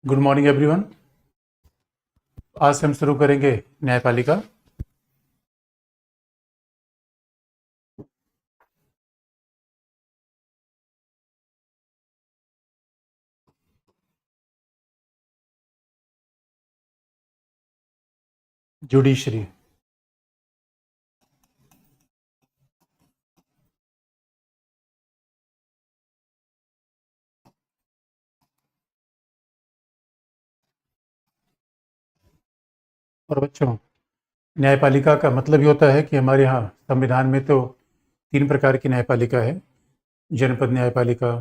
Good morning everyone. आज से हम शुरू करेंगे न्यायपालिका। जुडिशरी। और बच्चों, न्यायपालिका का मतलब ये होता है कि हमारे यहाँ संविधान में तो 3 प्रकार की न्यायपालिका है। जनपद न्यायपालिका,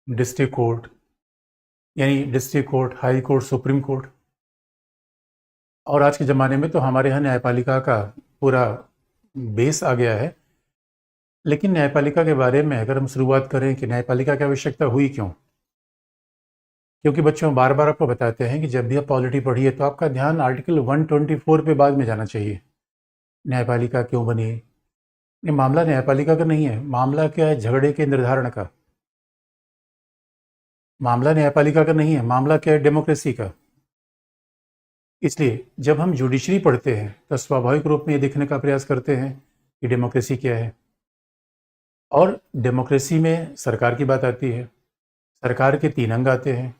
डिस्ट्रिक्ट कोर्ट यानी district court, high court, supreme court. और आज के ज़माने में तो हमारे यहाँ न्यायपालिका का पूरा बेस आ गया है। लेकिन न्यायपालिका के बारे में अगर हम शुरुआत करें कि न्यायपालिका की आवश्यकता हुई क्यों, क्योंकि बच्चों बार बार आपको बताते हैं कि जब भी आप पॉलिटी पढ़िए तो आपका ध्यान आर्टिकल 124 पे बाद में जाना चाहिए। न्यायपालिका क्यों बनी? ये मामला न्यायपालिका का नहीं है। मामला क्या है? झगड़े के निर्धारण का। मामला न्यायपालिका का नहीं है। मामला क्या है? डेमोक्रेसी का। इसलिए जब हम जुडिशरी पढ़ते हैं तो स्वाभाविक रूप में ये देखने का प्रयास करते हैं कि डेमोक्रेसी क्या है। और डेमोक्रेसी में सरकार की बात आती है। सरकार के 3 अंग आते हैं: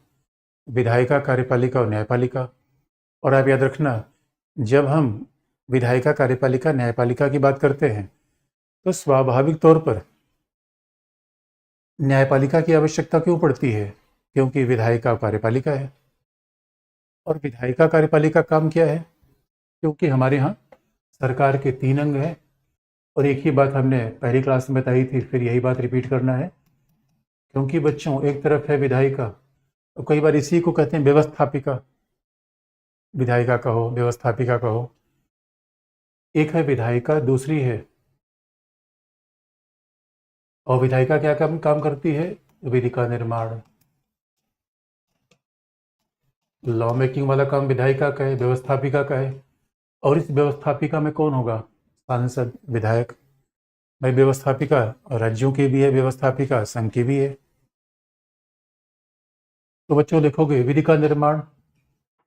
विधायिका, कार्यपालिका और न्यायपालिका। और आप याद रखना, जब हम विधायिका, कार्यपालिका, न्यायपालिका की बात करते हैं तो स्वाभाविक तौर पर न्यायपालिका की आवश्यकता क्यों पड़ती है? क्योंकि विधायिका और कार्यपालिका है। और विधायिका, कार्यपालिका काम क्या है? क्योंकि हमारे यहाँ सरकार के 3 अंग हैं। और एक ही बात हमने पहली क्लास में बताई थी, फिर यही बात रिपीट करना है। क्योंकि बच्चों, एक तरफ है विधायिका, तो कई बार इसी को कहते हैं व्यवस्थापिका। विधायिका कहो, व्यवस्थापिका कहो। एक है विधायिका, दूसरी है। और विधायिका क्या काम काम करती है? विधि का निर्माण। लॉ मेकिंग वाला काम विधायिका का है, व्यवस्थापिका का है। और इस व्यवस्थापिका में कौन होगा? सांसद, विधायक। भाई, व्यवस्थापिका राज्यों की भी है, व्यवस्थापिका संघ की भी है। तो बच्चों देखोगे, विधि का निर्माण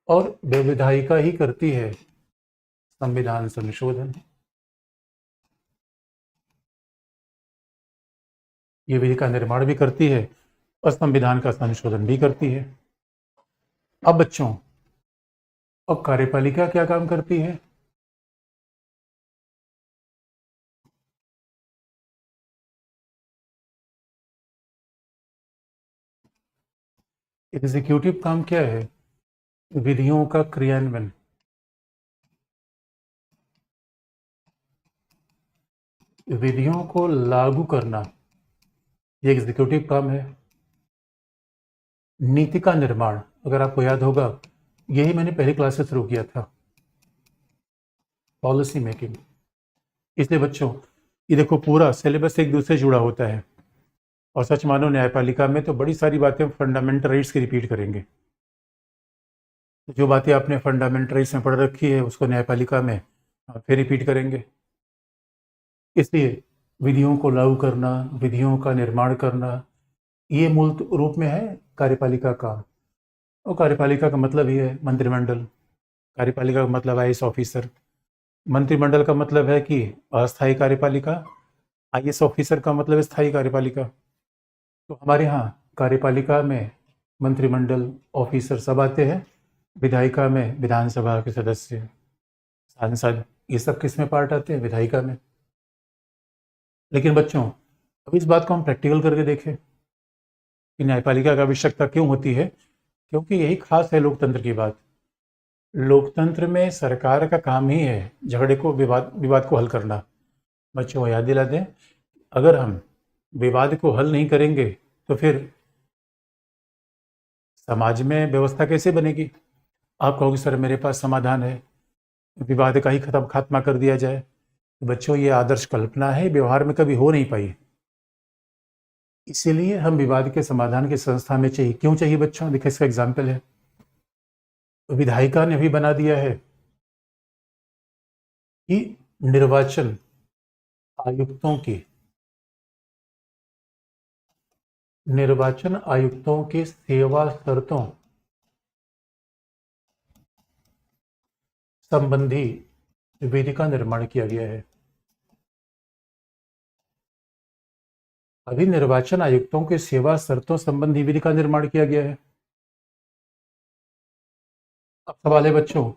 और विधायिका ही करती है संविधान संशोधन। ये विधि का निर्माण भी करती है और संविधान का संशोधन भी करती है। अब बच्चों, अब कार्यपालिका क्या काम करती है? एग्जीक्यूटिव काम क्या है? विधियों का क्रियान्वयन। विधियों को लागू करना, ये एग्जीक्यूटिव काम है। नीति का निर्माण, अगर आपको याद होगा, यही मैंने पहली क्लास से शुरू किया था, पॉलिसी मेकिंग। इसलिए बच्चों, ये देखो, पूरा सिलेबस एक दूसरे से जुड़ा होता है। और सच मानो, न्यायपालिका में तो बड़ी सारी बातें फंडामेंटल राइट्स की रिपीट करेंगे। तो जो बातें आपने फंडामेंटल राइट्स में पढ़ रखी है, उसको न्यायपालिका में फिर रिपीट करेंगे। इसलिए विधियों को लागू करना, विधियों का निर्माण करना, ये मूल रूप में है कार्यपालिका का। और कार्यपालिका का मतलब ही है मंत्रिमंडल। कार्यपालिका का मतलब आईएएस ऑफिसर। मंत्रिमंडल का मतलब है कि अस्थायी कार्यपालिका। आईएएस ऑफिसर का मतलब है स्थायी कार्यपालिका। तो हमारे यहाँ कार्यपालिका में मंत्रिमंडल, ऑफिसर सब आते हैं। विधायिका में विधानसभा के सदस्य, सांसद, ये सब किस में पार्ट आते हैं? विधायिका में। लेकिन बच्चों, अब इस बात को हम प्रैक्टिकल करके देखें कि न्यायपालिका की आवश्यकता क्यों होती है। क्योंकि यही खास है लोकतंत्र की बात। लोकतंत्र में सरकार का काम ही है झगड़े को, विवाद विवाद को हल करना। बच्चों को याद दिला दें, अगर हम विवाद को हल नहीं करेंगे तो फिर समाज में व्यवस्था कैसे बनेगी? आप कहोगे सर मेरे पास समाधान है, विवाद का ही खत्म खात्मा कर दिया जाए। तो बच्चों, ये आदर्श कल्पना है, व्यवहार में कभी हो नहीं पाई। इसीलिए हम विवाद के समाधान की संस्था में चाहिए। क्यों चाहिए बच्चों? देखिए, इसका एग्जाम्पल है, विधायिका ने भी बना दिया है कि निर्वाचन आयुक्तों की निर्वाचन आयुक्तों की सेवा शर्तों संबंधी विधि का निर्माण किया गया है। अभी निर्वाचन आयुक्तों की सेवा शर्तों संबंधी विधि का निर्माण किया गया है। अब सवाल है बच्चों,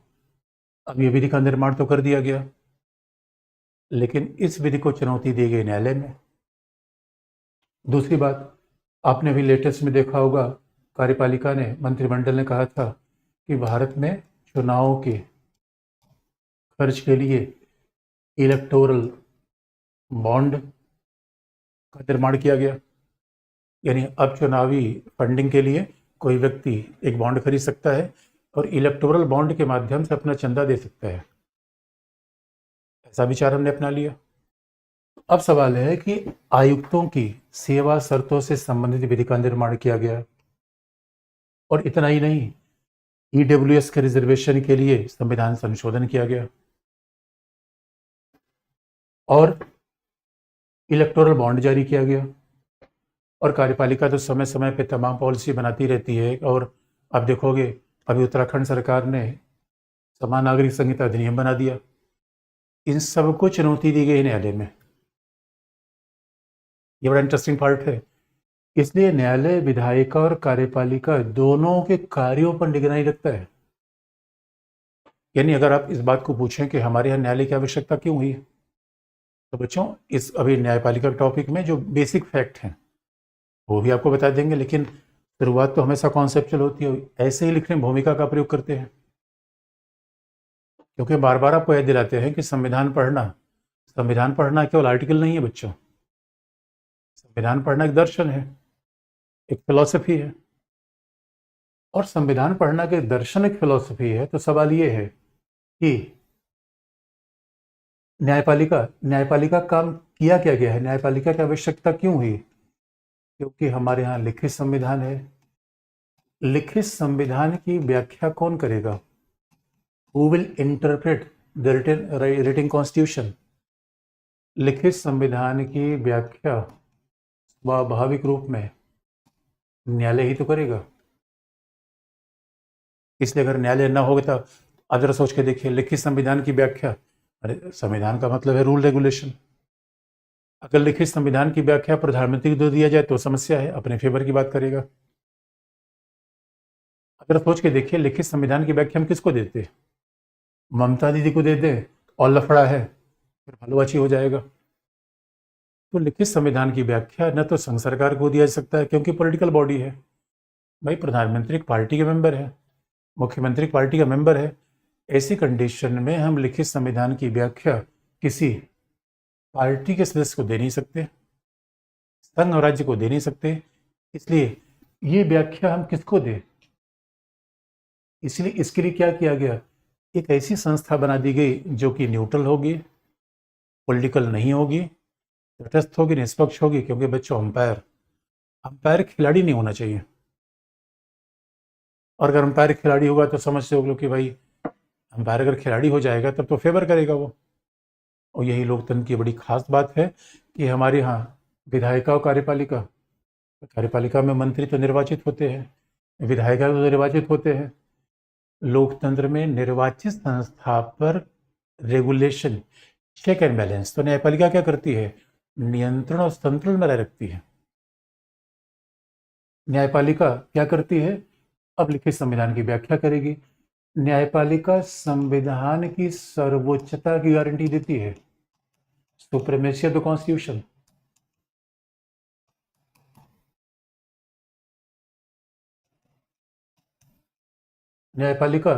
अब ये विधि का निर्माण तो कर दिया गया, लेकिन इस विधि को चुनौती दी गई न्यायालय में। दूसरी बात, आपने भी लेटेस्ट में देखा होगा, कार्यपालिका ने, मंत्रिमंडल ने कहा था कि भारत में चुनावों के खर्च के लिए इलेक्टोरल बॉन्ड का निर्माण किया गया। यानी अब चुनावी फंडिंग के लिए कोई व्यक्ति एक बॉन्ड खरीद सकता है और इलेक्टोरल बॉन्ड के माध्यम से अपना चंदा दे सकता है। ऐसा विचार हमने अपना लिया। अब सवाल है कि आयुक्तों की सेवा शर्तों से संबंधित विधि का निर्माण किया गया, और इतना ही नहीं, ईडब्ल्यूएस के रिजर्वेशन के लिए संविधान संशोधन किया गया और इलेक्टोरल बॉन्ड जारी किया गया। और कार्यपालिका तो समय समय पे तमाम पॉलिसी बनाती रहती है, और अब देखोगे अभी उत्तराखंड सरकार ने समान नागरिक संहिता अधिनियम बना दिया। इन सबको चुनौती दी गई न्यायालय में। ये बड़ा इंटरेस्टिंग पार्ट है। इसलिए न्यायालय विधायिका और कार्यपालिका दोनों के कार्यों पर निगरानी रखता है। यानी अगर आप इस बात को पूछें कि हमारे यहाँ न्यायालय की आवश्यकता क्यों हुई, तो बच्चों इस अभी न्यायपालिका के टॉपिक में जो बेसिक फैक्ट हैं वो भी आपको बता देंगे, लेकिन शुरुआत तो हमेशा कॉन्सेप्चुअल होती है। ऐसे ही लिखने में भूमिका का प्रयोग करते हैं, क्योंकि बार बार आपको याद दिलाते हैं कि संविधान पढ़ना केवल आर्टिकल नहीं है बच्चों। संविधान पढ़ना एक दर्शन है, एक फिलॉसफी है। और संविधान पढ़ना के दर्शन एक फिलॉसफी है, तो सवाल ये है कि न्यायपालिका काम किया क्या गया है, न्यायपालिका की आवश्यकता क्यों हुई? क्योंकि हमारे यहाँ लिखित संविधान है। लिखित संविधान की व्याख्या कौन करेगा? Who will interpret the written constitution? लिखित संविधान की व्याख्या स्वाभाविक रूप में न्यायालय ही तो करेगा। इसलिए अगर न्यायालय ना होगा तो आप जरा सोच के देखिए, लिखित संविधान की व्याख्या, अरे संविधान का मतलब है रूल रेगुलेशन। अगर लिखित संविधान की व्याख्या प्रधानमंत्री को दे दिया जाए तो समस्या है, अपने फेवर की बात करेगा। अगर सोच के देखिए, लिखित संविधान की व्याख्या हम किसको देते? ममता दीदी को दे दें और लफड़ा है, फिर भलवाची हो जाएगा। तो लिखित संविधान की व्याख्या न तो संघ सरकार को दिया जा सकता है, क्योंकि पॉलिटिकल बॉडी है। भाई प्रधानमंत्री एक पार्टी के मेंबर है, मुख्यमंत्री एक पार्टी का मेंबर है। ऐसी कंडीशन में हम लिखित संविधान की व्याख्या किसी पार्टी के सदस्य को दे नहीं सकते, संघ और राज्य को दे नहीं सकते। इसलिए ये व्याख्या हम किसको दें? इसलिए इसके लिए क्या किया गया? एक ऐसी संस्था बना दी गई जो कि न्यूट्रल होगी, पॉलिटिकल नहीं होगी, तटस्थ होगी, निष्पक्ष होगी। क्योंकि बच्चों अंपायर खिलाड़ी नहीं होना चाहिए। और अगर अंपायर खिलाड़ी होगा तो समझते हो लोग कि भाई अंपायर अगर खिलाड़ी हो जाएगा तब तो फेवर करेगा वो। और यही लोकतंत्र की बड़ी खास बात है कि हमारे यहाँ विधायिका और कार्यपालिका में मंत्री तो निर्वाचित होते हैं, विधायिका तो निर्वाचित होते हैं। लोकतंत्र में निर्वाचित संस्था पर रेगुलेशन, चेक एंड बैलेंस तो न्यायपालिका क्या करती है? नियंत्रण और संतुलन में रखती है। न्यायपालिका क्या करती है? अब लिखित संविधान की व्याख्या करेगी। न्यायपालिका संविधान की सर्वोच्चता की गारंटी देती है, सुप्रीमेसी ऑफ द कॉन्स्टिट्यूशन। न्यायपालिका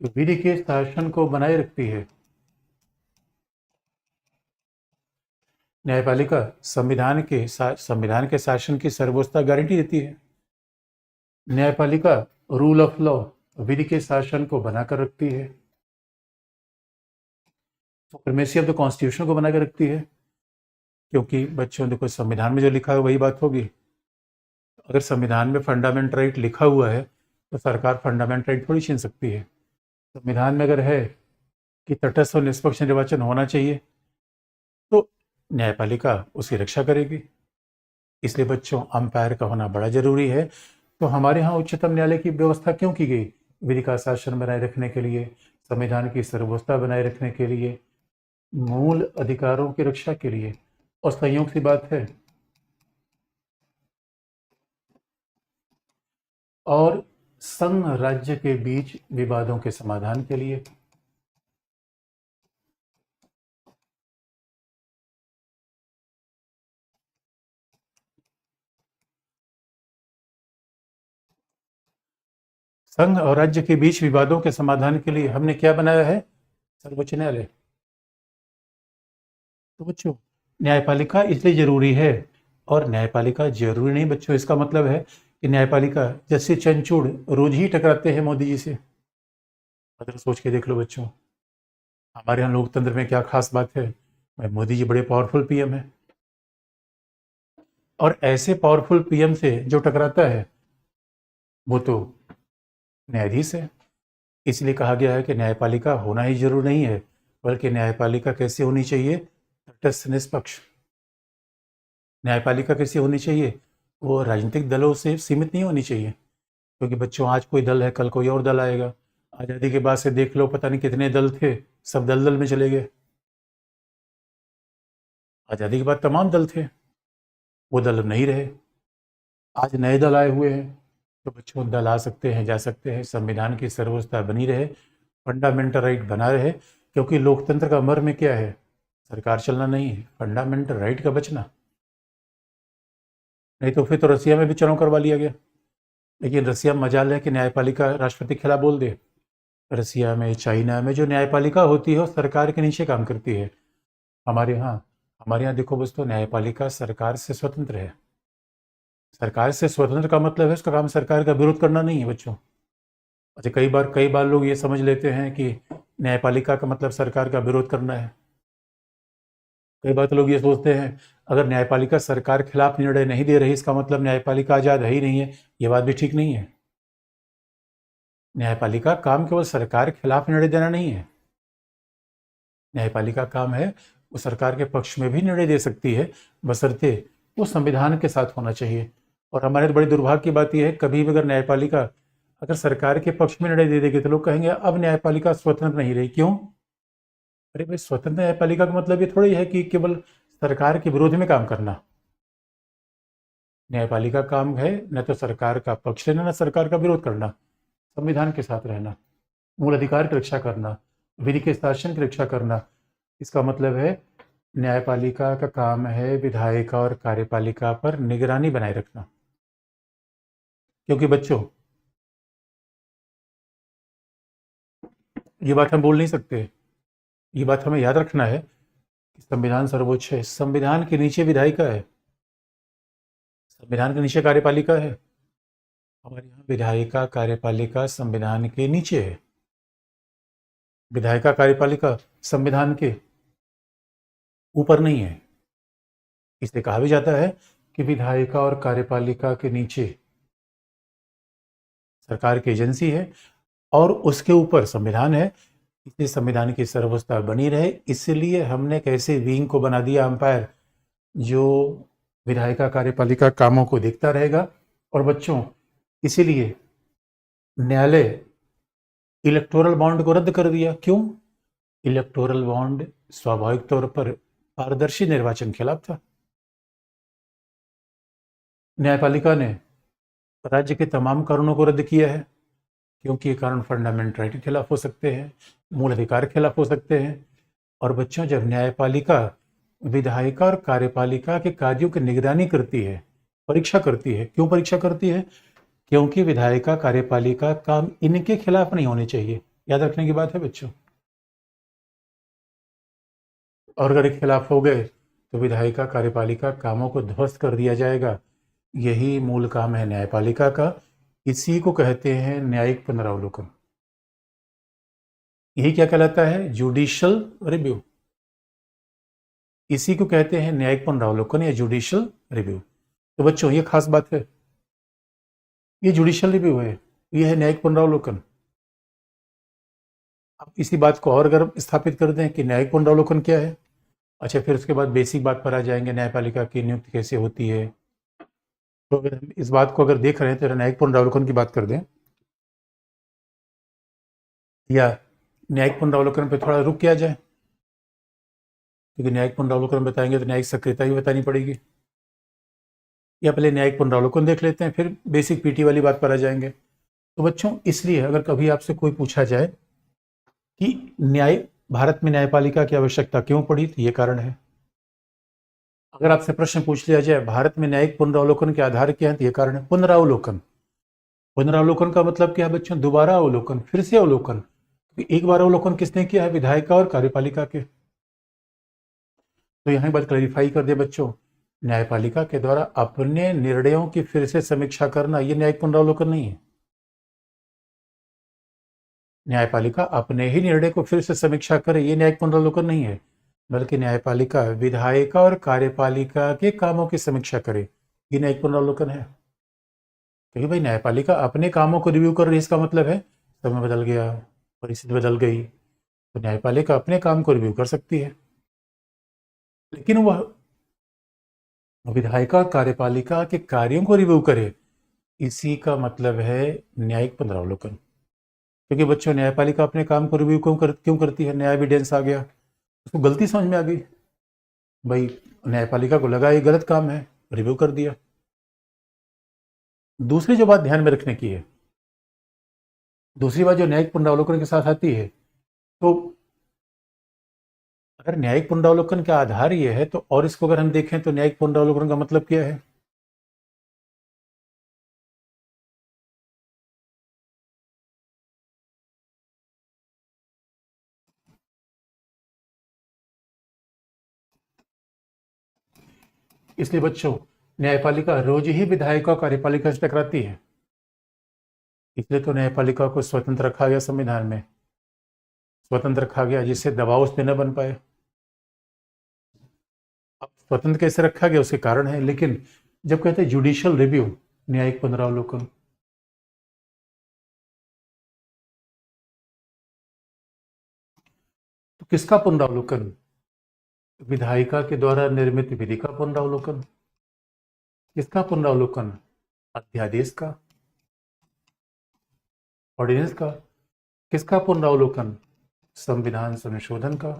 विधि के शासन को बनाए रखती है। न्यायपालिका संविधान के शासन की सर्वोच्चता गारंटी देती है। न्यायपालिका रूल ऑफ लॉ, विधि के शासन को बनाकर रखती है। सुप्रीमेसी ऑफ द कॉन्स्टिट्यूशन को बनाकर रखती है। क्योंकि बच्चों देखो, संविधान में जो लिखा है वही बात होगी। अगर संविधान में फंडामेंटल राइट लिखा हुआ है तो सरकार फंडामेंटल राइट थोड़ी छीन सकती है। संविधान में अगर है कि तटस्थ और निष्पक्ष निर्वाचन होना चाहिए तो न्यायपालिका उसकी रक्षा करेगी। इसलिए बच्चों अंपायर का होना बड़ा जरूरी है। तो हमारे यहाँ उच्चतम न्यायालय की व्यवस्था क्यों की गई? विधि का शासन बनाए रखने के लिए, संविधान की सर्वोच्चता बनाए रखने के लिए, मूल अधिकारों की रक्षा के लिए। और संयोग सी बात है, और संघ राज्य के बीच विवादों के समाधान के लिए। संघ और राज्य के बीच विवादों के समाधान के लिए हमने क्या बनाया है? सर्वोच्च न्यायालय। तो बच्चों न्यायपालिका इसलिए जरूरी है। और न्यायपालिका जरूरी नहीं बच्चों, इसका मतलब है कि न्यायपालिका जैसे चंचूड़ रोज ही टकराते हैं मोदी जी से। अगर सोच के देख लो बच्चों, हमारे यहाँ लोकतंत्र में क्या खास बात है? भाई मोदी जी बड़े पावरफुल पीएम है, और ऐसे पावरफुल पीएम से जो टकराता है वो तो न्यायाधीश है। इसलिए कहा गया है कि न्यायपालिका होना ही जरूर नहीं है, बल्कि न्यायपालिका कैसी होनी चाहिए? तटस्थ निष्पक्ष। न्यायपालिका कैसी होनी चाहिए? वो राजनीतिक दलों से सीमित नहीं होनी चाहिए, क्योंकि बच्चों आज कोई दल है, कल कोई और दल आएगा। आज़ादी के बाद से देख लो, पता नहीं कितने दल थे, सब दल दल में चले गए। आज़ादी के बाद तमाम दल थे, वो दल अब नहीं रहे, आज नए दल आए हुए हैं। तो बच्चों दल आ सकते हैं, जा सकते हैं, संविधान की सर्वोच्चता बनी रहे, फंडामेंटल राइट बना रहे। क्योंकि लोकतंत्र का मर्म क्या है? सरकार चलना नहीं है, फंडामेंटल राइट का बचना। नहीं तो फिर तो रसिया में भी चुनाव करवा लिया गया, लेकिन रसिया में मजाल है कि न्यायपालिका राष्ट्रपति के खिलाफ बोल दे। रसिया में, चाइना में जो न्यायपालिका होती है वो सरकार के नीचे काम करती है। हमारे यहाँ देखो बस, तो न्यायपालिका सरकार से स्वतंत्र है। सरकार से स्वतंत्र का मतलब है उसका काम सरकार का विरोध करना नहीं है बच्चों। अच्छा, कई बार लोग ये समझ लेते हैं कि न्यायपालिका का मतलब सरकार का विरोध करना है। कई बार तो लोग ये सोचते हैं, अगर न्यायपालिका सरकार के खिलाफ निर्णय नहीं दे रही, इसका मतलब न्यायपालिका आज़ाद है ही नहीं है। ये बात भी ठीक नहीं है। न्यायपालिका काम केवल सरकार के खिलाफ निर्णय देना नहीं है। न्यायपालिका काम है वो सरकार के पक्ष में भी निर्णय दे सकती है, बशर्ते वो संविधान के साथ होना चाहिए। और हमारे तो बड़ी दुर्भाग्य की बात यह है, कभी भी अगर न्यायपालिका अगर सरकार के पक्ष में निर्णय दे देगी तो लोग कहेंगे अब न्यायपालिका स्वतंत्र नहीं रही। क्यों? अरे भाई, स्वतंत्र न्यायपालिका का मतलब ये थोड़ी है कि केवल सरकार के विरोध में काम करना। न्यायपालिका काम है न तो सरकार का पक्ष लेना, न सरकार का विरोध करना, संविधान के साथ रहना, मूल अधिकार की रक्षा करना, विधि के शासन की रक्षा करना। इसका मतलब है न्यायपालिका का काम है विधायिका और कार्यपालिका पर निगरानी बनाए रखना। क्योंकि बच्चों ये बात हम बोल नहीं सकते, ये बात हमें याद रखना है कि संविधान सर्वोच्च है, संविधान के नीचे विधायिका है, संविधान के नीचे कार्यपालिका है। हमारे यहाँ विधायिका कार्यपालिका संविधान के नीचे है, विधायिका कार्यपालिका संविधान के ऊपर नहीं है। इसलिए कहा भी जाता है कि विधायिका और कार्यपालिका के नीचे सरकार की एजेंसी है और उसके ऊपर संविधान है। इसलिए संविधान की सर्वोच्चता बनी रहे, इसलिए हमने एक ऐसे विंग को बना दिया अंपायर, जो विधायिका कार्यपालिका कामों को देखता रहेगा। और बच्चों इसीलिए न्यायालय इलेक्टोरल बॉन्ड को रद्द कर दिया। क्यों? इलेक्टोरल बॉन्ड स्वाभाविक तौर पर पारदर्शी निर्वाचन के खिलाफ था। न्यायपालिका ने राज्य के तमाम कानूनों को रद्द किया है, क्योंकि ये कानून फंडामेंटल राइट के खिलाफ हो सकते हैं, मूल अधिकार के खिलाफ हो सकते हैं। और बच्चों जब न्यायपालिका विधायिका और कार्यपालिका के कार्यों की निगरानी करती है, परीक्षा करती है, क्यों परीक्षा करती है? क्योंकि विधायिका कार्यपालिका काम इनके खिलाफ नहीं होने चाहिए। याद रखने की बात है बच्चों। और अगर एक खिलाफ हो गए तो विधायिका कार्यपालिका कामों को ध्वस्त कर दिया जाएगा। यही मूल काम है न्यायपालिका का। इसी को कहते हैं न्यायिक पुनरावलोकन। यही क्या कहलाता है? Judicial review. इसी को कहते हैं न्यायिक पुनरावलोकन या जुडिशियल रिव्यू। तो बच्चों ये खास बात है, ये जुडिशियल रिव्यू है, ये है न्यायिक पुनरावलोकन। अब इसी बात को और अगर स्थापित कर दें कि न्यायिक पुनरावलोकन क्या है, अच्छा फिर उसके बाद बेसिक बात पर आ जाएंगे, न्यायपालिका की नियुक्ति कैसे होती है, तो अगर हम इस बात को अगर देख रहे हैं तो न्यायिक पुनरावलोकन की बात कर दें, या न्यायिक पुनरावलोकन पे थोड़ा रुक किया जाए, क्योंकि न्यायिक पुनरावलोकन बताएंगे तो न्यायिक सक्रियता भी बतानी पड़ेगी, या पहले न्यायिक पुनरावलोकन देख लेते हैं फिर बेसिक पीटी वाली बात पर आ जाएंगे। तो बच्चों, इसलिए अगर कभी आपसे कोई पूछा जाए कि भारत में न्यायपालिका की आवश्यकता क्यों पड़ी, तो ये कारण है। अगर आपसे प्रश्न पूछ लिया जाए भारत में न्यायिक पुनरावलोकन के आधार क्या है, तो ये कारण है पुनरावलोकन। पुनरावलोकन का मतलब क्या है बच्चों? दोबारा अवलोकन, फिर से अवलोकन। एक बार अवलोकन किसने किया है? विधायिका और कार्यपालिका के। तो यहां बात क्लैरिफाई कर दे बच्चों, न्यायपालिका के द्वारा अपने निर्णयों की फिर से समीक्षा करना, ये न्यायिक पुनरावलोकन नहीं है। न्यायपालिका अपने ही निर्णय को फिर से समीक्षा करे, ये न्यायिक पुनरावलोकन नहीं है, बल्कि न्यायपालिका विधायिका और कार्यपालिका के कामों की समीक्षा करे, ये न्यायिक पुनरावलोकन है। क्योंकि भाई न्यायपालिका अपने कामों को रिव्यू कर रही है, इसका मतलब है समय बदल गया, परिस्थिति बदल गई, तो न्यायपालिका अपने काम को रिव्यू कर सकती है, लेकिन वह विधायिका और कार्यपालिका के कार्यों को रिव्यू करे, इसी का मतलब है न्यायिक पुनरावलोकन। क्योंकि बच्चों, न्यायपालिका अपने काम को रिव्यू क्यों करती है? नया एविडेंस आ गया, उसको गलती समझ में आ गई, भाई न्यायपालिका को लगा ये गलत काम है, रिव्यू कर दिया। दूसरी जो बात ध्यान में रखने की है, दूसरी बात जो न्यायिक पुनरावलोकन के साथ आती है, तो अगर न्यायिक पुनरावलोकन का आधार ये है, तो और इसको अगर हम देखें तो न्यायिक पुनरावलोकन का मतलब क्या है? इसलिए बच्चों, न्यायपालिका रोज ही विधायिका और कार्यपालिका से टकराती है, इसलिए तो न्यायपालिका को स्वतंत्र रखा गया, संविधान में स्वतंत्र रखा गया, जिससे दबाव उस पर न बन पाए। अब स्वतंत्र कैसे रखा गया उसके कारण है, लेकिन जब कहते हैं जुडिशियल रिव्यू, न्यायिक पुनरावलोकन, तो किसका पुनरावलोकन? विधायिका के द्वारा निर्मित विधि का पुनरावलोकन। किसका पुनरावलोकन? अध्यादेश का, ऑर्डिनेंस का। किसका पुनरावलोकन? संविधान संशोधन का।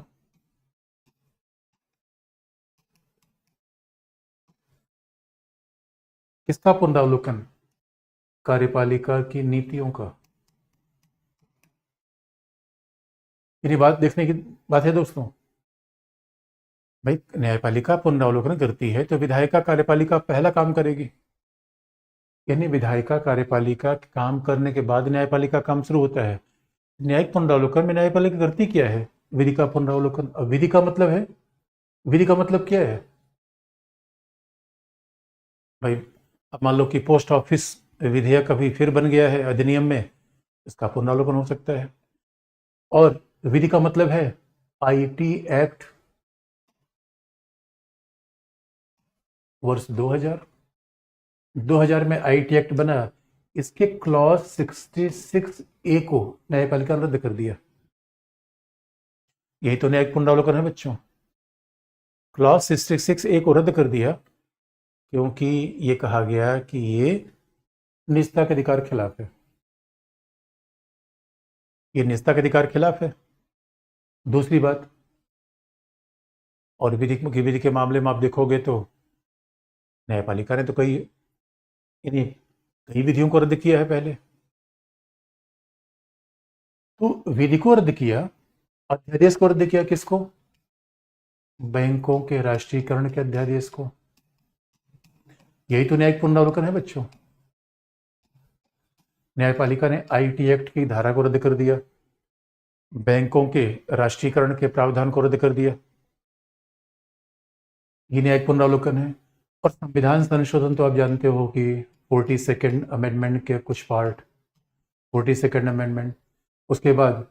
किसका पुनरावलोकन? कार्यपालिका की नीतियों का। ये बात देखने की बात है दोस्तों। भाई न्यायपालिका पुनरावलोकन करती है तो विधायिका कार्यपालिका पहला काम करेगी, यानी विधायिका कार्यपालिका काम करने के बाद न्यायपालिका काम शुरू होता है। न्यायिक पुनरावलोकन में न्यायपालिका करती क्या है? विधि का पुनरावलोकन। अब विधि का मतलब है, विधि का मतलब क्या है भाई? अब मान लो कि पोस्ट ऑफिस विधेयक अभी फिर बन गया है अधिनियम में, इसका पुनरावलोकन हो सकता है। और विधि का मतलब है आईटी एक्ट वर्ष 2000, 2000 में आईटी एक्ट बना, इसके क्लॉज 66A को न्यायपालिका ने रद्द कर दिया। यही तो न्यायिक पुनरावलोकन है बच्चों। क्लॉज 66A को रद्द कर दिया, क्योंकि ये कहा गया कि ये निजता के अधिकार के खिलाफ है, ये निजता के अधिकार के खिलाफ है। दूसरी बात, और विधि के मामले में आप देखोगे तो न्यायपालिका ने तो कई, यानी कई विधियों को रद्द किया है पहले। तो विधि को रद्द किया, अध्यादेश को रद्द किया, किसको? बैंकों के राष्ट्रीयकरण के अध्यादेश को। यही तो न्यायिक पुनरावलोकन है बच्चों। न्यायपालिका ने आईटी एक्ट की धारा को रद्द कर दिया, बैंकों के राष्ट्रीयकरण के प्रावधान को रद्द कर दिया, ये न्यायिक पुनरावलोकन है। और संविधान संशोधन तो आप जानते हो कि 42nd अमेंडमेंट के कुछ पार्ट, 42nd अमेंडमेंट, उसके बाद